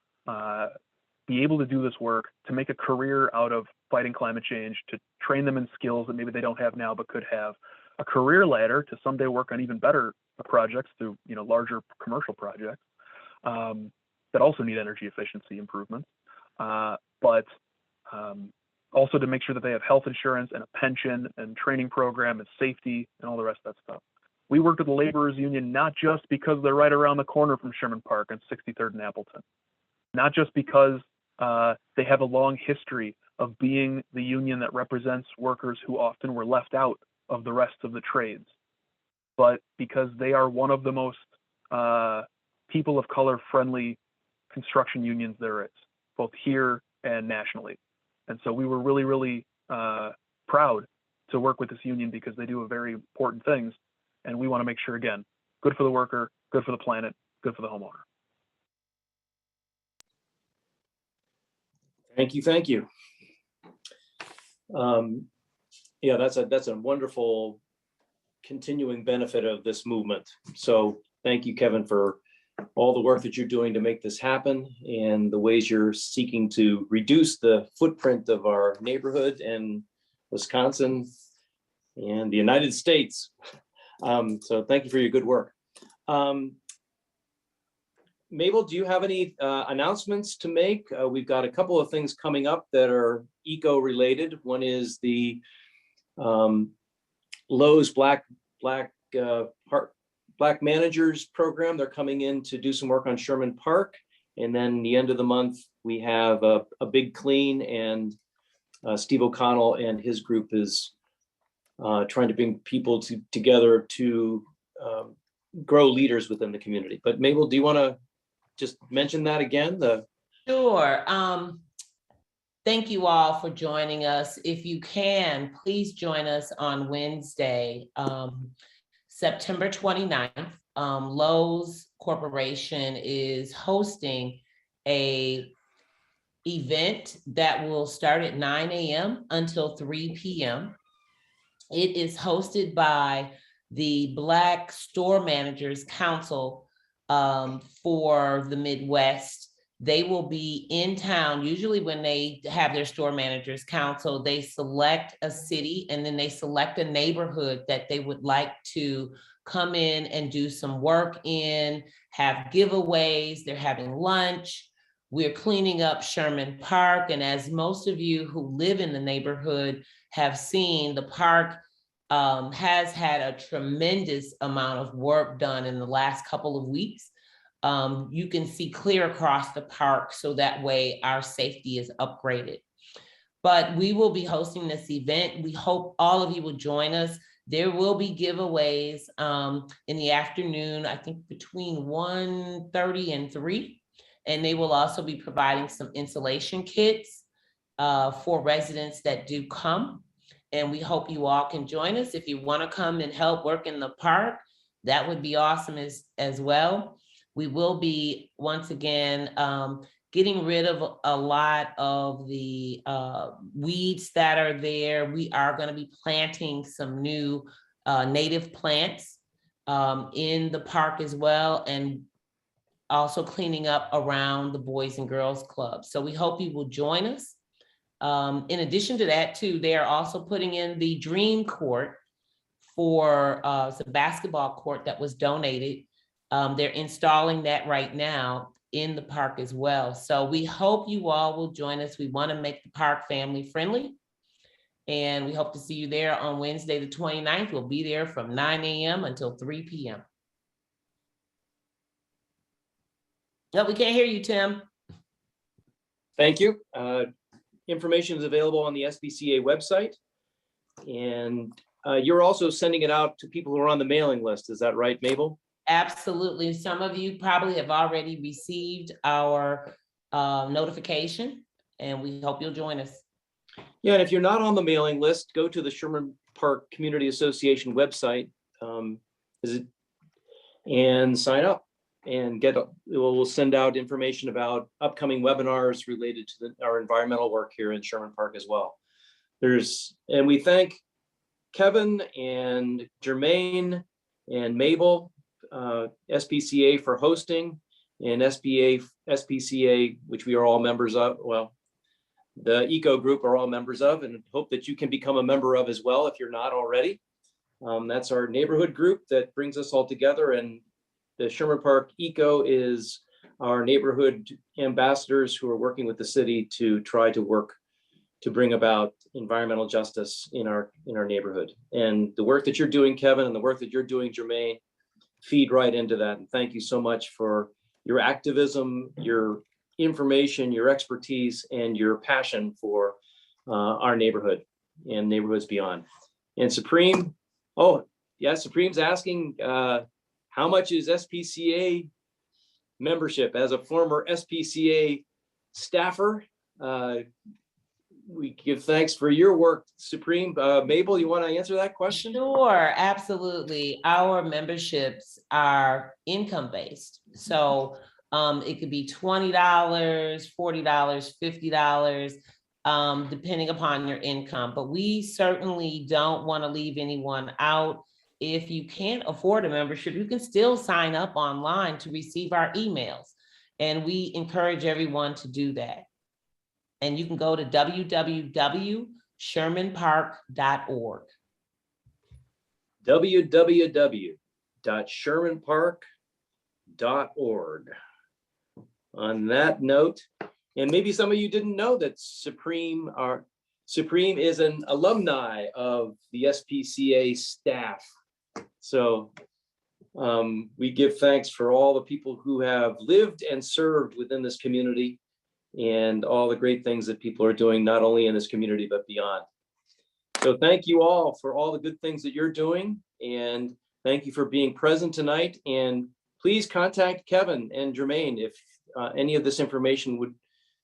Speaker 3: be able to do this work, to make a career out of fighting climate change, to train them in skills that maybe they don't have now, but could have a career ladder to someday work on even better projects through, larger commercial projects that also need energy efficiency improvements, but also to make sure that they have health insurance and a pension and training program and safety and all the rest of that stuff. We worked with the laborers union, not just because they're right around the corner from Sherman Park and 63rd and Appleton, not just because they have a long history of being the union that represents workers who often were left out of the rest of the trades, but because they are one of the most people of color friendly construction unions there is, both here and nationally. And so we were really, really proud to work with this union because they do a very important things. And we want to make sure, again, good for the worker, good for the planet, good for the homeowner.
Speaker 2: Thank you. Thank you. Yeah, that's a wonderful continuing benefit of this movement. So thank you, Kevin, for all the work that you're doing to make this happen and the ways you're seeking to reduce the footprint of our neighborhood and Wisconsin and the United States. So thank you for your good work. Mabel, do you have any announcements to make? We've got a couple of things coming up that are eco-related. One is the Lowe's Black Managers Program. They're coming in to do some work on Sherman Park. And then the end of the month, we have a big clean, and Steve O'Connell and his group is trying to bring people together to grow leaders within the community. But Mabel, do you want to just mention that again?
Speaker 1: Sure. Thank you all for joining us. If you can, please join us on Wednesday, September 29th. Lowe's Corporation is hosting a event that will start at 9 a.m. until 3 p.m. It is hosted by the Black Store Managers Council for the Midwest. They will be in town. Usually when they have their store managers council, they select a city and then they select a neighborhood that they would like to come in and do some work in, have giveaways, they're having lunch. We're cleaning up Sherman Park. And as most of you who live in the neighborhood have seen, the park has had a tremendous amount of work done in the last couple of weeks. You can see clear across the park, so that way our safety is upgraded. But we will be hosting this event. We hope all of you will join us. There will be giveaways in the afternoon, I think between 1:30 and 3. And they will also be providing some insulation kits for residents that do come. And we hope you all can join us. If you want to come and help work in the park, that would be awesome as well. We will be, once again, getting rid of a lot of the weeds that are there. We are going to be planting some new native plants in the park as well, and also cleaning up around the Boys and Girls Club. So we hope you will join us. In addition to that too, they are also putting in the Dream Court for it's a basketball court that was donated. They're installing that right now in the park as well. So we hope you all will join us. We want to make the park family friendly. And we hope to see you there on Wednesday, the 29th. We'll be there from 9 a.m. until 3 p.m. No, we can't hear you, Tim.
Speaker 2: Thank you. Information is available on the SBCA website. And you're also sending it out to people who are on the mailing list. Is that right, Mabel?
Speaker 1: Absolutely. Some of you probably have already received our notification, and we hope you'll join us.
Speaker 2: Yeah, and if you're not on the mailing list, go to the Sherman Park Community Association website and sign up and we'll send out information about upcoming webinars related to our environmental work here in Sherman Park as well. And we thank Kevin and Jermaine and Mabel, SPCA for hosting, and SPCA, which we are all members of. Well, the Eco Group are all members of, and hope that you can become a member of as well if you're not already. That's our neighborhood group that brings us all together, and the Sherman Park Eco is our neighborhood ambassadors who are working with the city to try to work to bring about environmental justice in our neighborhood. And the work that you're doing, Kevin, and the work that you're doing, Jermaine, feed right into that. And thank you so much for your activism, your information, your expertise, and your passion for our neighborhood and neighborhoods beyond. And Supreme, oh yeah, Supreme's asking, how much is SPCA membership? As a former SPCA staffer, we give thanks for your work, Supreme. Mabel, you want to answer that question?
Speaker 1: Sure, absolutely. Our memberships are income-based. So it could be $20, $40, $50, depending upon your income. But we certainly don't want to leave anyone out. If you can't afford a membership, you can still sign up online to receive our emails. And we encourage everyone to do that. And you can go to www.shermanpark.org.
Speaker 2: www.shermanpark.org. On that note, and maybe some of you didn't know that Supreme is an alumni of the SPCA staff. So we give thanks for all the people who have lived and served within this community and all the great things that people are doing, not only in this community, but beyond. So thank you all for all the good things that you're doing. And thank you for being present tonight. And please contact Kevin and Jermaine if any of this information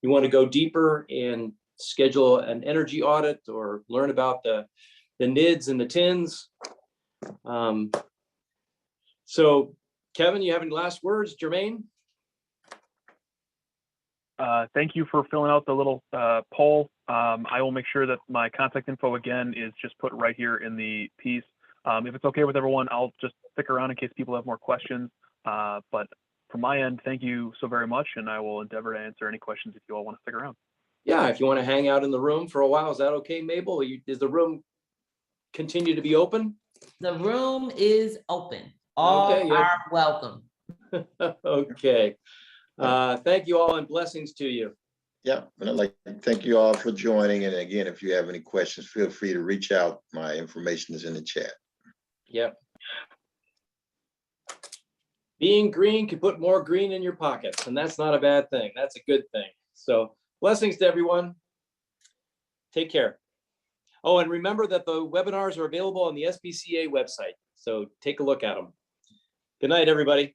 Speaker 2: you want to go deeper and schedule an energy audit or learn about the NIDs and the TINs. So Kevin, you have any last words? Jermaine?
Speaker 3: Thank you for filling out the little poll. I will make sure that my contact info again is just put right here in the piece. If it's okay with everyone, I'll just stick around in case people have more questions. But from my end, thank you so very much, and I will endeavor to answer any questions if you all want to stick around.
Speaker 2: Yeah, if you want to hang out in the room for a while, is that okay, Mabel? Does the room continue to be open?
Speaker 1: The room is open. All are welcome.
Speaker 2: Okay. Thank you all and blessings to you.
Speaker 5: Yeah, and I'd like to thank you all for joining. And again, if you have any questions, feel free to reach out. My information is in the chat.
Speaker 2: Yep. Being green can put more green in your pockets, and that's not a bad thing. That's a good thing. So blessings to everyone. Take care. Oh, and remember that the webinars are available on the SPCA website. So take a look at them. Good night, everybody.